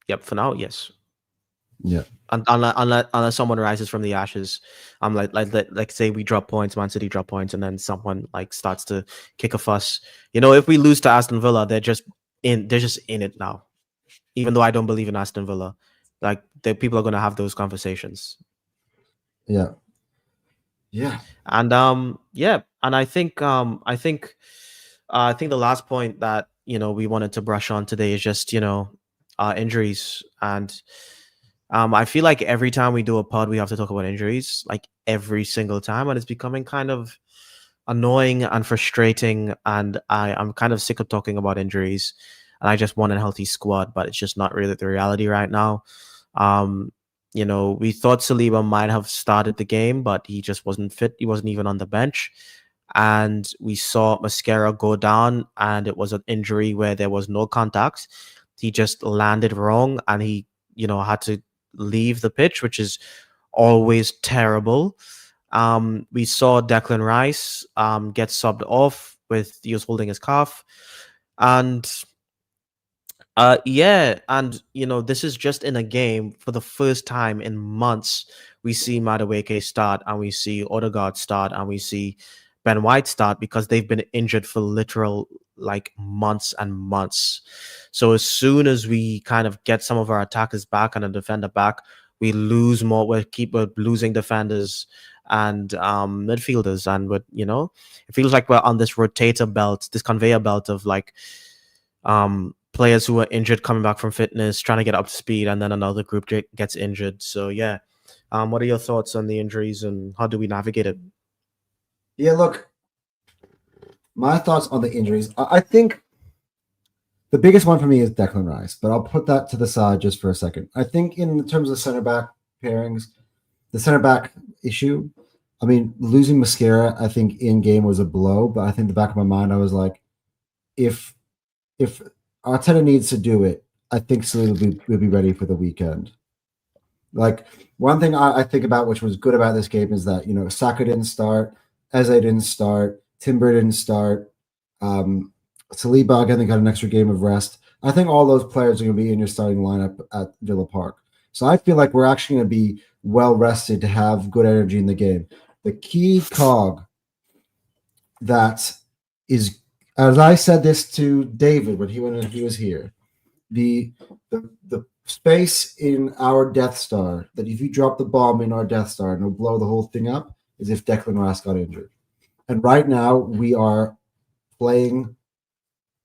Yep, for now, yes. Yeah, Unless someone rises from the ashes, like say we drop points, Man City drop points, and then someone like starts to kick a fuss. You know, if we lose to Aston Villa, they're just in it now. Even though I don't believe in Aston Villa, like the people are gonna have those conversations. yeah, yeah. And yeah, and I think the last point that we wanted to brush on today is just injuries. And I feel like every time we do a pod we have to talk about injuries, like every single time, and it's becoming kind of annoying and frustrating, and I'm kind of sick of talking about injuries, and I just want a healthy squad, but it's just not really the reality right now. um we thought Saliba might have started the game, but he just wasn't fit. He wasn't even on the bench. And we saw Mascara go down, and it was an injury where there was no contact. He just landed wrong, and he, had to leave the pitch, which is always terrible. We saw Declan Rice get subbed off with he was holding his calf, and yeah, and this is just in a game for the first time in months. We see Madueke start, and we see Odegaard start, and we see Ben White start because they've been injured for literal like months and months. So as soon as we kind of get some of our attackers back and a defender back, we lose more. We're losing defenders and midfielders, and it feels like we're on this rotator belt, this conveyor belt of like players who are injured coming back from fitness, trying to get up to speed, and then another group gets injured. So yeah, what are your thoughts on the injuries and how do we navigate it? Yeah, look, my thoughts on the injuries. I think the biggest one for me is Declan Rice, but I'll put that to the side just for a second. I think in terms of center back pairings, the center back issue, I mean, losing Mascara, I think in game was a blow, but I think the back of my mind, I was like, if Arteta needs to do it, I think Saliba will be ready for the weekend. Like one thing I think about, which was good about this game, is that Saka didn't start, Eze didn't start, Timber didn't start, Saliba again got an extra game of rest. I think all those players are going to be in your starting lineup at Villa Park. So I feel like we're actually going to be well rested to have good energy in the game. The key cog that is, as I said this to David when he was here, the space in our Death Star, that if you drop the bomb in our Death Star and it'll blow the whole thing up, is if Declan Rice got injured. And right now we are playing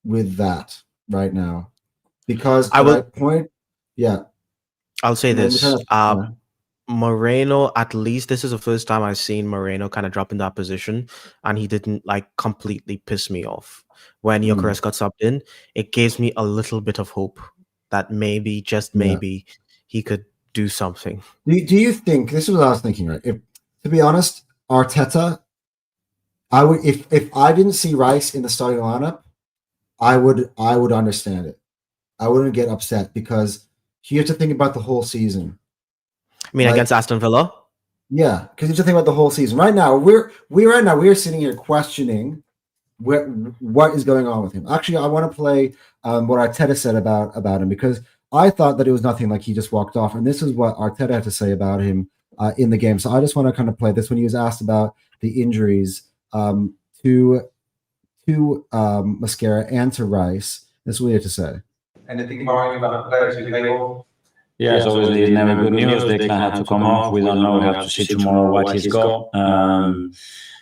with that right now because I and I will. point, yeah. I'll say Let me this. turn up. Yeah. Moreno, at least this is the first time I've seen Moreno kind of drop in that position, and he didn't like completely piss me off when Gyökeres got subbed in. It gives me a little bit of hope that maybe, just maybe, he could do something. Do you think, this is what I was thinking, right? If, to be honest, Arteta, I would, if I didn't see Rice in the starting lineup, I would understand it. I wouldn't get upset because you have to think about the whole season. I mean, against Aston Villa? Yeah, because you have to think about the whole season. Right now, we're sitting here questioning what is going on with him. Actually, I want to play what Arteta said about him, because I thought that it was nothing, like he just walked off. And this is what Arteta had to say about him in the game. So I just want to kind of play this when he was asked about the injuries to Mascara and to Rice. This is what he had to say. Anything worrying about players who play ball? Yes, obviously it's never good news. They can have to come off. We don't know. We have to see tomorrow what he's got. And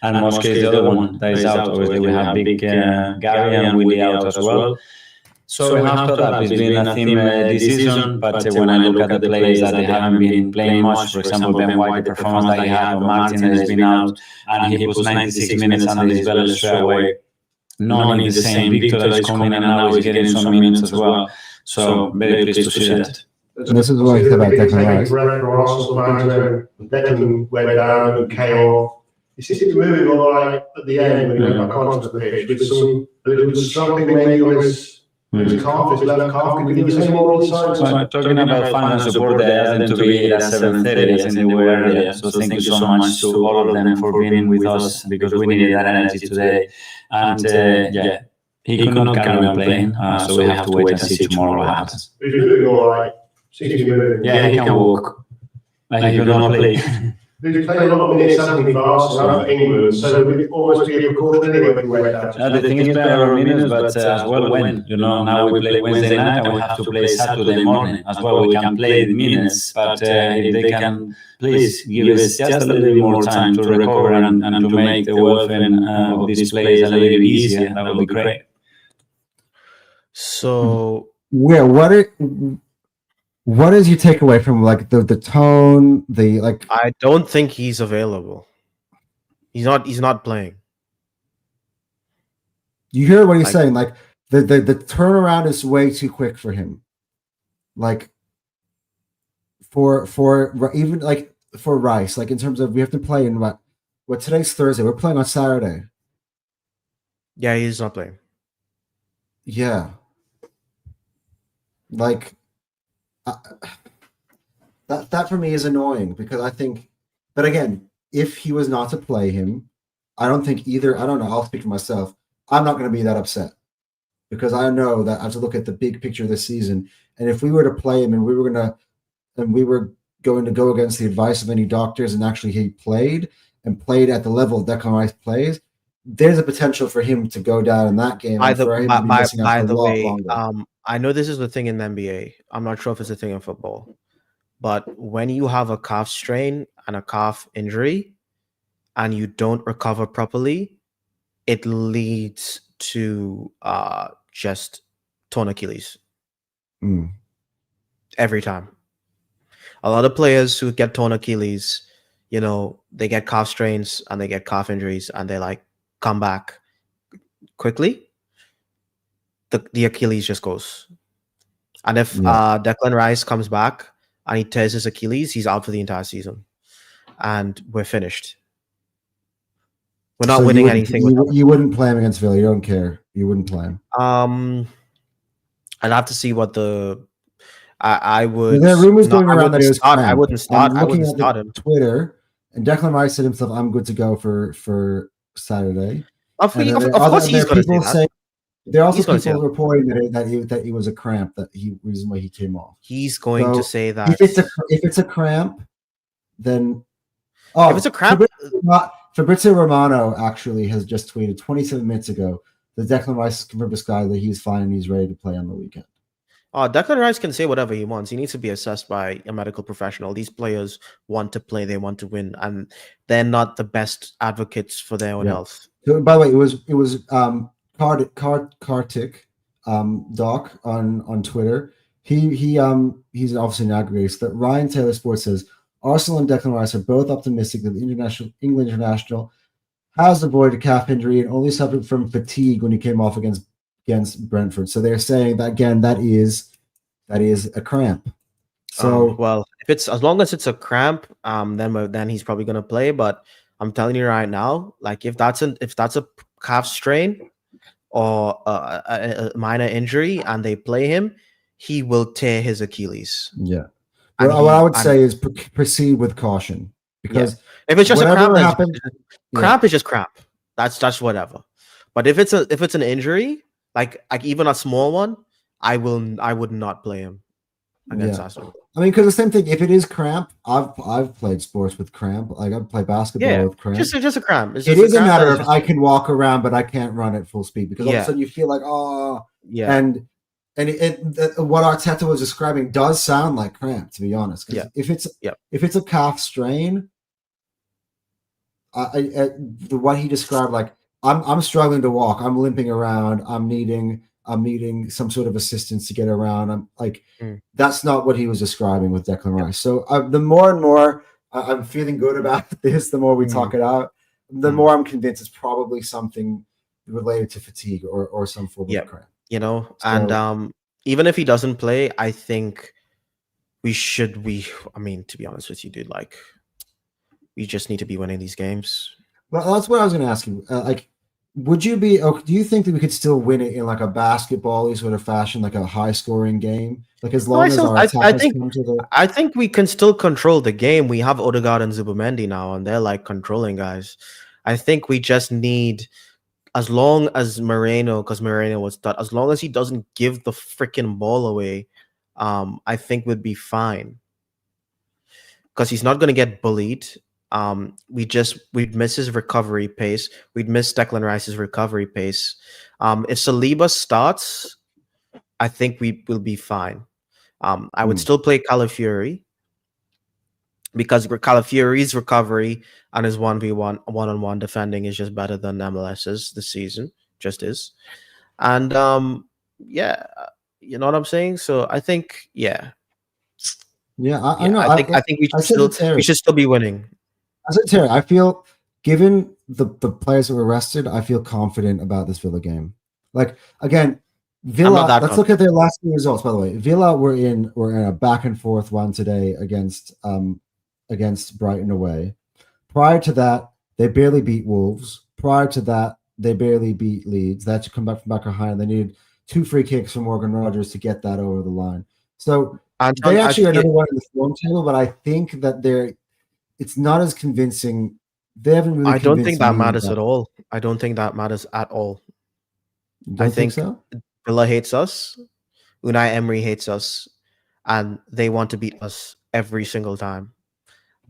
Mosque is the other one that is out. Obviously we have big Gary and Willie out as well. So we have to adapt. It's been a theme this season, but when I look at the players that they haven't been playing much, for example, Ben White, the performance that he had, or Martin has been out, and he puts 96 minutes under his belt straight away. None is the same. Victor that is coming and now he's getting some minutes as well. So very pleased to see that. This is what he said about Declan Rice. Declan went down and Cal. He seemed to be moving all right at the end when he went back onto the pitch. There was something maybe on his calf, his left calf. Can you give us any more insight? So talking about fans and support, they asked them to be here at 7:30, and they were earlier. So thank you so much to all of them for being with us, because we needed that energy today. And yeah, he could not carry on playing, so we have to wait and see tomorrow what happens. He's moving all right. Yeah, he can walk. Like he could not play. He's played a lot of minutes, hasn't he, for Arsenal and England, so we'd almost be a precaution anyway when we went down. The thing is better minutes, but as well when, now we play Wednesday night and we have to play Saturday morning as well. We can play the minutes, but if they can please give us just a little bit more time to recover and to make the welfare of these players a little bit easier, that would be great. So, what is your takeaway from like the tone, the like? I don't think he's available. He's not playing. You hear what he's saying? Like the turnaround is way too quick for him. Like for even like for Rice, like in terms of we have to play in what today's Thursday. We're playing on Saturday. Yeah, he's not playing. Yeah. Like that for me is annoying, because I think, but again, if he was not to play him, I don't think either. I don't know. I'll speak for myself. I'm not going to be that upset, because I know that I have to look at the big picture this season. And if we were to play him and we were going to go against the advice of any doctors, and actually he played at the level Declan Rice plays, there's a potential for him to go down in that game. By the way, I know this is the thing in the NBA. I'm not sure if it's a thing in football, but when you have a calf strain and a calf injury and you don't recover properly, it leads to just torn Achilles. Every time. A lot of players who get torn Achilles, they get calf strains and they get calf injuries and they like come back quickly. The Achilles just goes. And if Declan Rice comes back and he tears his Achilles, he's out for the entire season. And we're finished. We're not winning anything. You wouldn't play him against Villa. You don't care. You wouldn't play him. I'd have to see what I would. There are rumors going around that he was cramped. I wouldn't start. I wouldn't start him. Twitter, and Declan Rice said himself, "I'm good to go for Saturday." Of course, he's going to say that. There are also people reporting that he was a cramp, that reason why he came off. He's going to say that if it's a cramp, then if it's a cramp, Fabrizio Romano actually has just tweeted 27 minutes ago that Declan Rice confirmed to Sky that he's fine and he's ready to play on the weekend. Declan Rice can say whatever he wants. He needs to be assessed by a medical professional. These players want to play, they want to win, and they're not the best advocates for their own health. So, by the way, it was Kartik Doc on Twitter. He's obviously an aggregator. So that Ryan Taylor Sports says Arsenal and Declan Rice are both optimistic that the England international has avoided a calf injury and only suffered from fatigue when he came off against Brentford. So they're saying that again, that is a cramp. So well, if it's as long as it's a cramp, then he's probably gonna play. But I'm telling you right now, like if that's a calf strain or a minor injury and they play him, he will tear his Achilles. yeah. And Well, what I would say is proceed with caution, because if it's just a whatever cramp, happened, cramp is just cramp. That's whatever. But if it's an injury, like even a small one, I would not play him against Arsenal. I mean, because the same thing. If it is cramp, I've played sports with cramp. Like I've played basketball with cramp. Just a cramp. It is a matter of I can walk around, but I can't run at full speed, because all of a sudden you feel like and what Arteta was describing does sound like cramp, to be honest. If it's a calf strain, what he described, like I'm struggling to walk, I'm limping around, I'm needing some sort of assistance to get around. I'm like, that's not what he was describing with Declan Rice. So the more and more I'm feeling good about this, the more we talk it out, the more I'm convinced it's probably something related to fatigue or some form of cramp. And even if he doesn't play, I think I mean, to be honest with you, dude, like we just need to be winning these games. Well, that's what I was going to ask you. Would you be? Do you think that we could still win it in like a basketball-y sort of fashion, like a high-scoring game? Like as long as our attackers come to the. I think we can still control the game. We have Odegaard and Zubimendi now, and they're like controlling guys. I think we just need, as long as Moreno, because Moreno was that, as long as he doesn't give the freaking ball away, I think we'd be fine. Because he's not going to get bullied. We'd miss his recovery pace. We'd miss Declan Rice's recovery pace. If Saliba starts, I think we will be fine. I would still play Calafiori, because Calafiori's recovery and his 1v1 one-on-one defending is just better than MLS's this season. Just is. And you know what I'm saying? So I think I know. I think we should still be winning. I said, Terry, I feel, given the players that were rested, I feel confident about this Villa game. Like, again, Villa, let's look at their last few results, by the way. Villa were in a back and forth one today against Brighton away. Prior to that, they barely beat Wolves. Prior to that, they barely beat Leeds. They had to come back from back behind. They needed 2 free kicks from Morgan Rogers to get that over the line. So Anton, they actually are number one in the form table, but I think that it's not as convincing. They haven't really. I don't think that matters at all. I don't think that matters at all. I think so? Villa hates us. Unai Emery hates us, and they want to beat us every single time,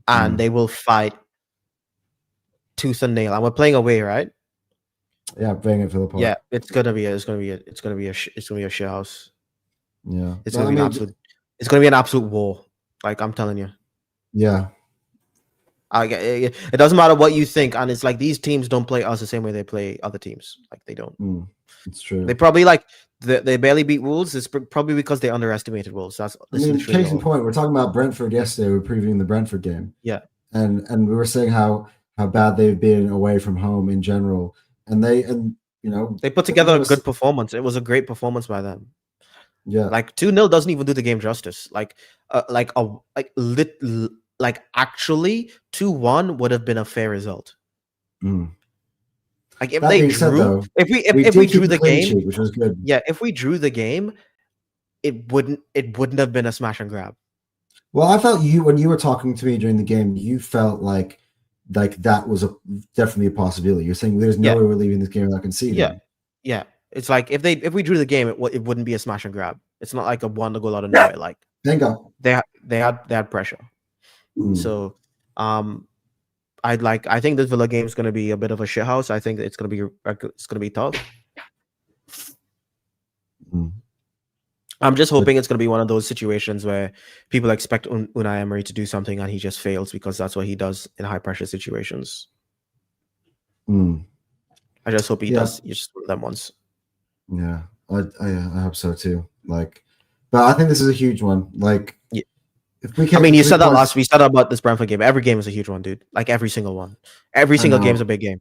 and they will fight tooth and nail. And we're playing away, right? Yeah, playing at Villa Park. Yeah, it's gonna be a shit house. Yeah, it's gonna be an absolute war. Like I'm telling you. Yeah. It doesn't matter what you think, and it's like these teams don't play us the same way they play other teams. Like they don't. It's true. They probably they barely beat Wolves. It's probably because they underestimated Wolves. Case in point, we're talking about Brentford yesterday. We were previewing the Brentford game. Yeah, and we were saying how bad they've been away from home in general, and they put together a good performance. It was a great performance by them. Yeah, like 2-0 doesn't even do the game justice. Actually 2-1 would have been a fair result. Like if they drew, if we drew the game, sheet, which was good. Yeah, if we drew the game, it wouldn't have been a smash and grab. Well, I felt when you were talking to me during the game, you felt like that was definitely a possibility. You're saying there's no way we're leaving this game without conceding. Yeah. It's like if we drew the game, it wouldn't be a smash and grab. It's not like a one to go out of nowhere. Like thank God they had pressure. So I think this Villa game is going to be a bit of a shit house. I think it's going to be tough. I'm just hoping it's going to be one of those situations where people expect Unai Emery to do something and he just fails, because that's what he does in high pressure situations. I just hope he does. You just one of them ones. Yeah, I hope so too. But I think this is a huge one. If we I can't mean, get you 3 said that points- last. We said that about this Brentford game. Every game is a huge one, dude. Like every single one. Every single know. game's a big game.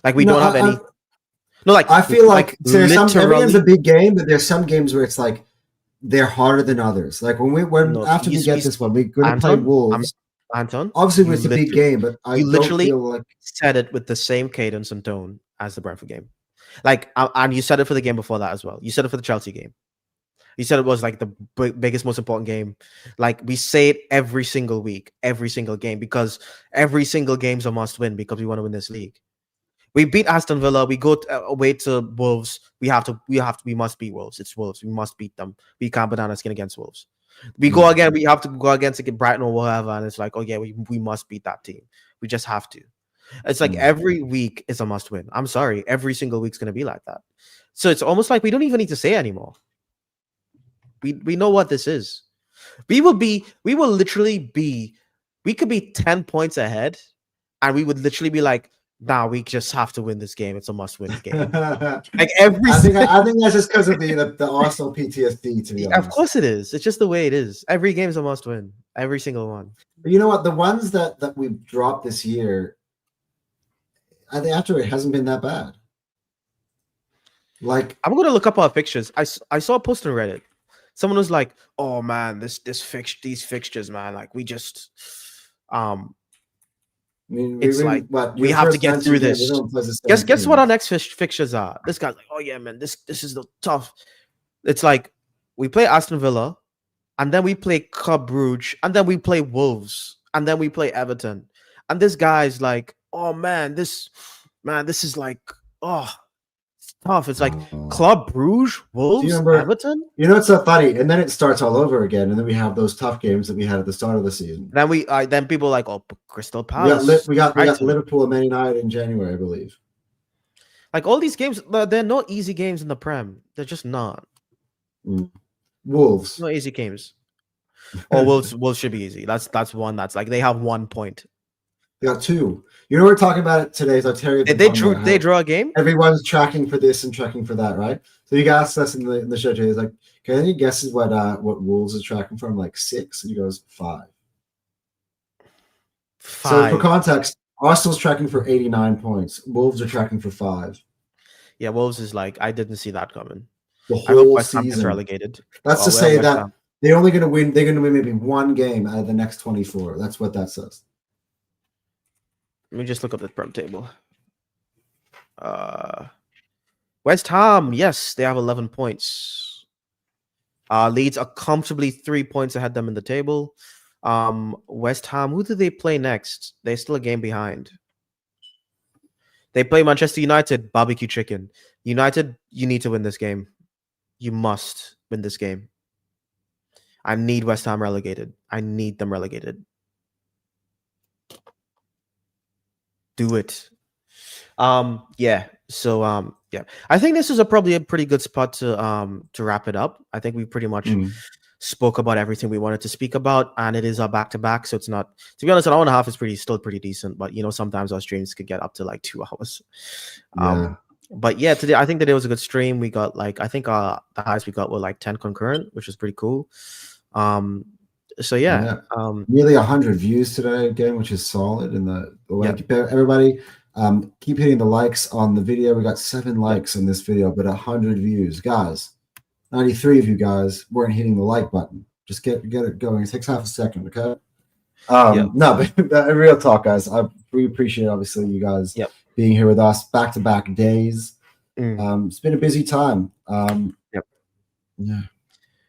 Like we No, don't have any. No, like I feel like there's some every game's a literally. big game, but there's some games where it's like they're harder than others. Like No, after we get this one, we're going to play Anton, Wolves. Anton, Obviously, you it's a big game, but I you don't literally feel like said it with the same cadence and tone as the Brentford game. Like, and you said it for the game before that as well. You said it for the Chelsea game. You said it was like the biggest, most important game. Like we say it every single week, every single game, because every single game's a must win because we want to win this league. We beat Aston Villa. We go away to Wolves. We must beat Wolves. It's Wolves. We must beat them. We can't banana skin against Wolves. We go again. We have to go against Brighton or whatever, and it's like, oh yeah, we must beat that team. We just have to. It's like every week is a must win. I'm sorry, every single week's gonna be like that. So it's almost like we don't even need to say anymore. We know what this is. We will literally be. We could be 10 points ahead, and we would literally be like, nah, we just have to win this game. It's a must-win game. Like every. I think that's just because of the Arsenal PTSD. To be honest, of course it is. It's just the way it is. Every game is a must-win. Every single one. But you know what? The ones that we've dropped this year, I think after it hasn't been that bad. Like I'm gonna look up our fixtures. I saw a post on Reddit. Someone was like, "Oh man, these fixtures, man. Like we just, I mean, it's like we have to get through this." Guess what our next fixtures are? This guy's like, "Oh yeah, man, this is the tough." It's like we play Aston Villa, and then we play Club Brugge, and then we play Wolves, and then we play Everton, and this guy's like, "Oh man, this is like, oh." Tough. It's like Club Brugge, Wolves, Everton. You know, it's so funny, and then it starts all over again, and then we have those tough games that we had at the start of the season. Then people are like, oh, Crystal Palace. We got Liverpool and Man United in January, I believe. Like all these games, they're not easy games in the Prem. They're just not. Wolves, no easy games. Or Wolves should be easy. That's one. That's like they have 1 point. They got 2. You know, we're talking about it today. So Terry, they draw a game. Everyone's tracking for this and tracking for that, right? So you asked us in the show today. He's like, "Can any guesses what Wolves is tracking from?" Like 6, and he goes 5. So for context, Arsenal's tracking for 89 points. Wolves are tracking for 5. Yeah, Wolves is like I didn't see that coming. The whole West Ham gets season relegated. That's to say that they're only going to win. They're going to win maybe 1 game out of the next 24. That's what that says. Let me just look up the Prem table. West Ham, yes, they have 11 points. Leeds are comfortably 3 points ahead of them in the table. West Ham, who do they play next? They're still a game behind. They play Manchester United, barbecue chicken. United, you need to win this game. You must win this game. I need West Ham relegated. I need them relegated. Do it. Yeah. So yeah. I think this is probably a pretty good spot to wrap it up. I think we pretty much spoke about everything we wanted to speak about, and it is our back-to-back, so it's not, to be honest, an hour and a half is still pretty decent, but you know, sometimes our streams could get up to like 2 hours. But yeah, today I think today was a good stream. We got like, I think the highest we got were like 10 concurrent, which is pretty cool. So yeah, nearly 100 views today again, which is solid. And everybody keep hitting the likes on the video. We got 7 likes in this video, but 100 views, guys. 93 of you guys weren't hitting the like button. Just get it going. It takes half a second, okay? No, but real talk, guys. We appreciate obviously you guys being here with us back-to-back days. It's been a busy time.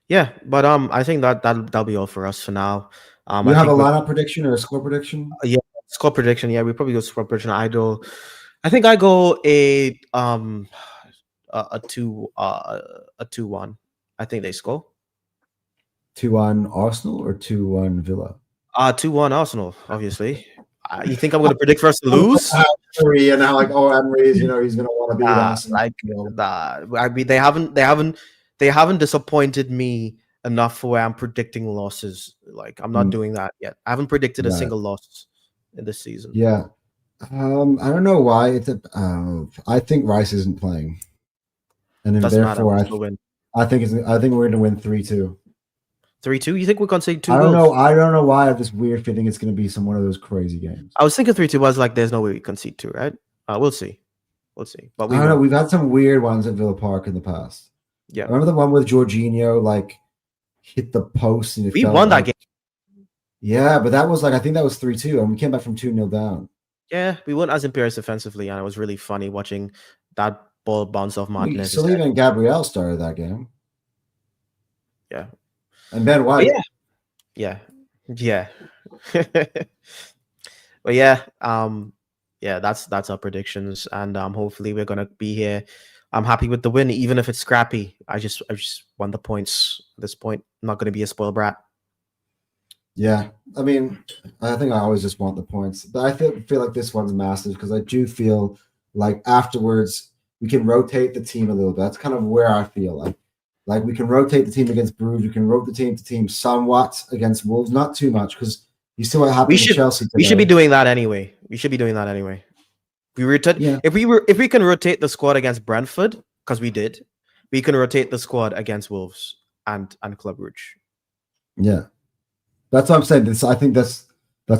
Yeah, but I think that'll be all for us for now. You have a lineup prediction or a score prediction? Yeah, score prediction. Yeah, we probably go score prediction. I think I go a 2-1. I think they score 2-1 Arsenal or 2-1 Villa. 2-1 Arsenal. Obviously, you think I'm going to predict for us to lose? And now like, Emery's, he's going to want to beat us. I mean, they haven't disappointed me enough for where I'm predicting losses. Like I'm not doing that yet. I haven't predicted a single loss in this season. Yeah. I don't know why. I think Rice isn't playing. And then therefore I think we're going to win 3-2. 3-2. You think we concede 2 I don't goals? know. I don't know why I have this weird feeling it's going to be one of those crazy games. I was thinking 3-2 was like, there's no way we concede 2, right? We'll see. We'll see. But we I don't know. won't. We've had some weird ones at Villa Park in the past. Yeah. Remember the one with Jorginho like hit the post and it We felt won that like, game. Yeah, but that was like I think that was 3-2, and we came back from 2-0 down. Yeah, we weren't as imperious defensively, and it was really funny watching that ball bounce off Martinez. Saliba and Gabriel started that game. Yeah. And Ben White. Yeah. But yeah, that's our predictions, and hopefully we're gonna be here. I'm happy with the win, even if it's scrappy. I just want the points at this point. I'm not gonna be a spoiled brat. Yeah, I mean, I think I always just want the points, but I feel like this one's massive because I do feel like afterwards we can rotate the team a little bit. That's kind of where I feel like we can rotate the team against Bruges. We can rotate the team somewhat against Wolves, not too much because you see what happened to Chelsea today. We should be doing that anyway. We rotate. Yeah. If we can rotate the squad against Brentford, because we did, we can rotate the squad against Wolves and Club Brugge. Yeah. That's what I'm saying. I think that's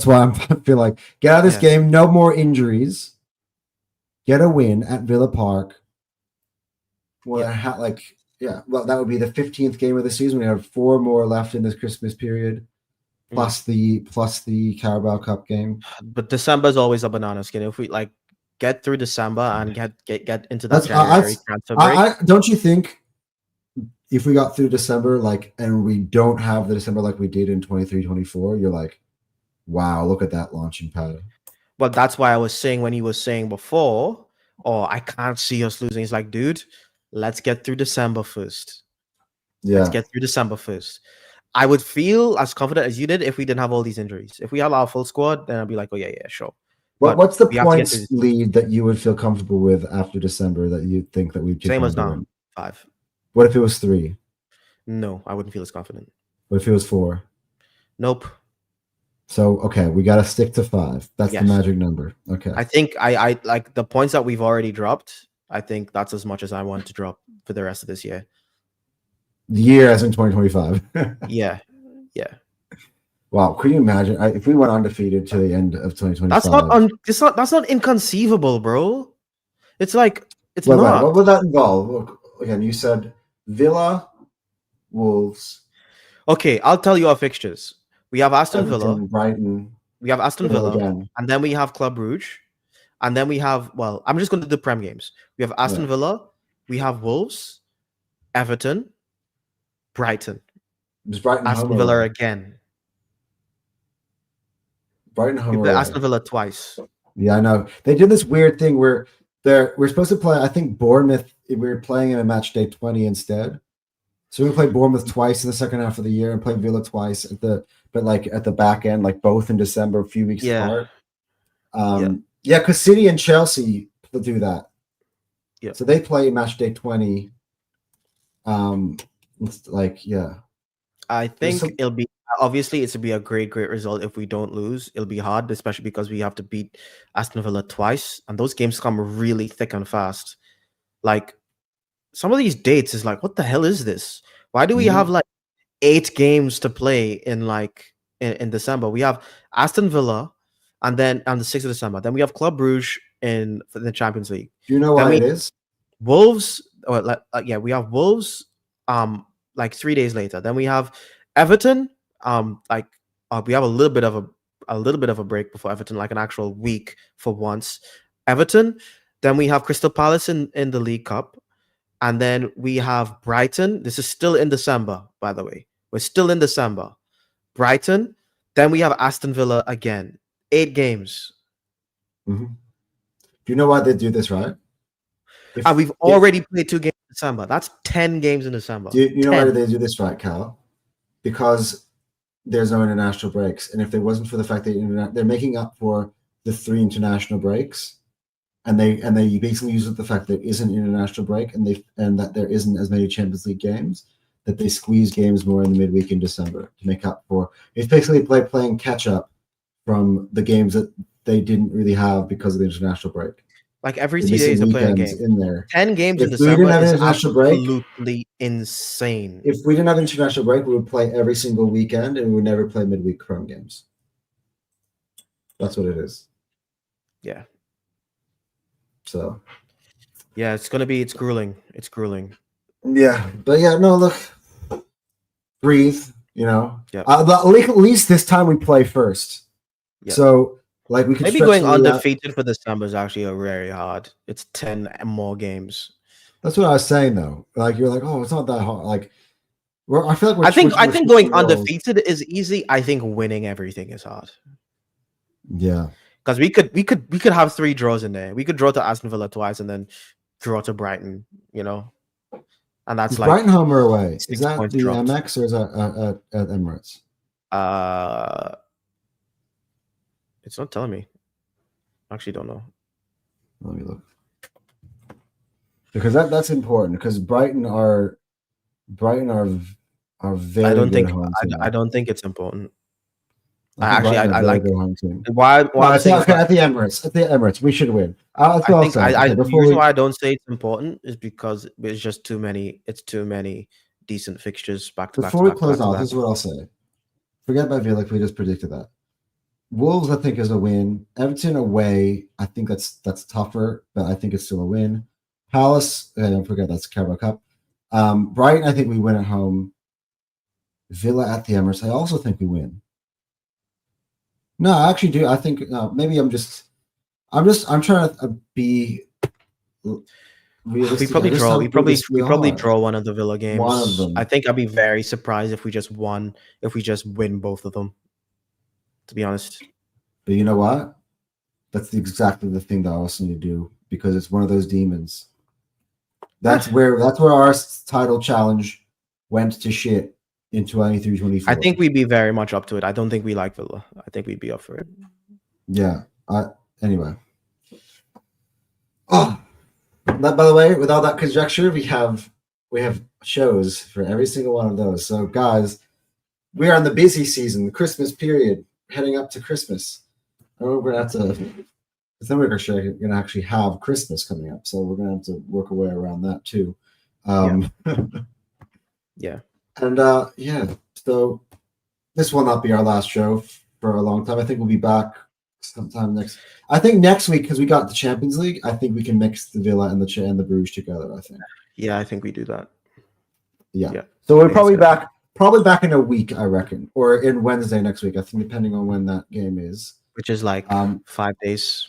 why I feel like get out of this game. No more injuries. Get a win at Villa Park. Well, that would be the 15th game of the season. We have 4 more left in this Christmas period, plus the Carabao Cup game. But December is always a banana skin. If we get through December and get into that January transfer break, don't you think? If we got through December, and we don't have the December like we did in 23-24, you're like, wow, look at that launching pad. Well, that's why I was saying when he was saying before, I can't see us losing. He's like, dude, let's get through December first. Yeah. Let's get through December first. I would feel as confident as you did if we didn't have all these injuries. If we had our full squad, then I'd be like, oh, yeah, sure. What's the points lead that you would feel comfortable with after December that you think that we'd same as now, 5. What if it was 3? No, I wouldn't feel as confident. What if it was 4? Nope. So, okay, we got to stick to 5. That's the magic number. Okay. I think I like the points that we've already dropped. I think that's as much as I want to drop for the rest of this year. The year as in 2025. Yeah. Wow, could you imagine if we went undefeated to the end of 2025? That's not inconceivable, bro. It's like it's not. What would that involve? Look, again, you said Villa, Wolves. Okay, I'll tell you our fixtures. We have Aston Villa, Brighton. We have Aston Villa, again. And then we have Club Brugge, and then we have. Well, I'm just going to do the Prem games. We have Aston Villa, we have Wolves, Everton, Brighton, Aston Villa again. Brighton home. We play Aston Villa twice. Yeah, I know. They did this weird thing where we're supposed to play. I think Bournemouth. We're playing in a match day 20 instead. So we play Bournemouth twice in the second half of the year and play Villa twice at the back end, both in December, a few weeks apart. Because City and Chelsea do that. Yeah. So they play match day 20. I think it'll be obviously it's to be a great result if we don't lose. It'll be hard, especially because we have to beat Aston Villa twice, and those games come really thick and fast. Some of these dates is what the hell is this? Why do we have 8 games to play in in December? We have Aston Villa, and then on the 6th of December, then we have Club Brugge for the Champions League. Do you know why it is? Wolves. We have Wolves. 3 days later, then we have Everton. We have a little bit of a break before Everton, an actual week for once. Everton. Then we have Crystal Palace in the League Cup. And then we have Brighton. This is still in December, by the way. We're still in December. Brighton. Then we have Aston Villa again. 8 games. Mm-hmm. Do you know why they do this, right? We've already played 2 games in December. That's 10 games in December. Do you know why they do this, right, Cal? Because there's no international breaks. And if there wasn't for the fact that they're making up for the 3 international breaks. And they basically use the fact that there isn't an international break and that there isn't as many Champions League games, that they squeeze games more in the midweek in December to make up for. It's basically playing catch up from the games that they didn't really have because of the international break. Like every They're 2 days missing they're playing a weekends game. in there. 10 games in If we didn't December have is international break, absolutely insane. if we didn't have international break, we would play every single weekend, and we would never play midweek Chrome games. That's what it is. Yeah. So. Yeah, it's grueling. It's grueling. Yeah, but yeah, no, look, breathe. You know, Yeah. but at least this time we play first. Yeah. So like we could Maybe stretch going the lead out. undefeated for December is actually very hard. It's 10 more games. That's what I was saying though. Like you're like, oh, it's not that hard. Like I feel like we're, I think switching going roles. undefeated is easy. I think winning everything is hard. Yeah, because we could have 3 draws in there. We could draw to Aston Villa twice and then draw to Brighton. You know, and that's is like Brighton home or away? 6 Is that points the dropped. MX or is that at Emirates? It's not telling me. I actually don't know. Let me look. Because that's important because Brighton are very I don't good think home team. I don't think it's important. I think Brighton are I a very like good home team. why No, I'm saying okay, at the Emirates. At the Emirates, we should win. That's what I I'll think say. I Okay, the before reason we- why I don't say it's important is because it's just too many. It's too many decent fixtures back to back. Before to we back, close back to off, back. this is what I'll say. Forget about Villa. We just predicted that. Wolves, I think, is a win. Everton away, I think that's tougher, but I think it's still a win. Palace, don't forget that's Carabao Cup. Brighton, I think we win at home. Villa at the Emirates, I also think we win. No, I actually do. I think maybe I'm trying to be realistic. We probably I just draw. how We good probably this we probably are. draw one of the Villa games. One of them. I think I'd be very surprised if we just won. If we just win both of them. To be honest. But you know what? That's exactly the thing that I also need to do because it's one of those demons. That's where our title challenge went to shit in 23-24. I think we'd be very much up to it. I don't think we like Villa. I think we'd be up for it. Yeah. Anyway. Oh, that, by the way, with all that conjecture, we have shows for every single one of those. So, guys, we are in the busy season, the Christmas period, heading up to Christmas. Oh, we're gonna have to. Then we're gonna actually have Christmas coming up, so we're gonna have to work our way around that too. Yeah. And so this will not be our last show for a long time. I think we'll be back sometime next. I think next week because we got the Champions League. I think we can mix the Villa and the Bruges together. I think. Yeah, I think we do that. Yeah. So we're probably back in a week, I reckon, or in Wednesday next week. I think depending on when that game is. Which is like 5 days.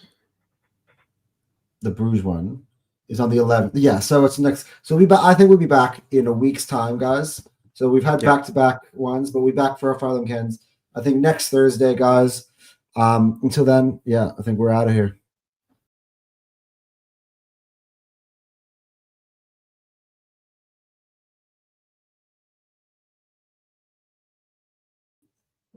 The Bruges one is on the 11th. Yeah, so it's next. So I think we'll be back in a week's time, guys. So we've had back-to-back ones, but we'll be back for our Farland Kens. I think next Thursday, guys. Until then, I think we're out of here.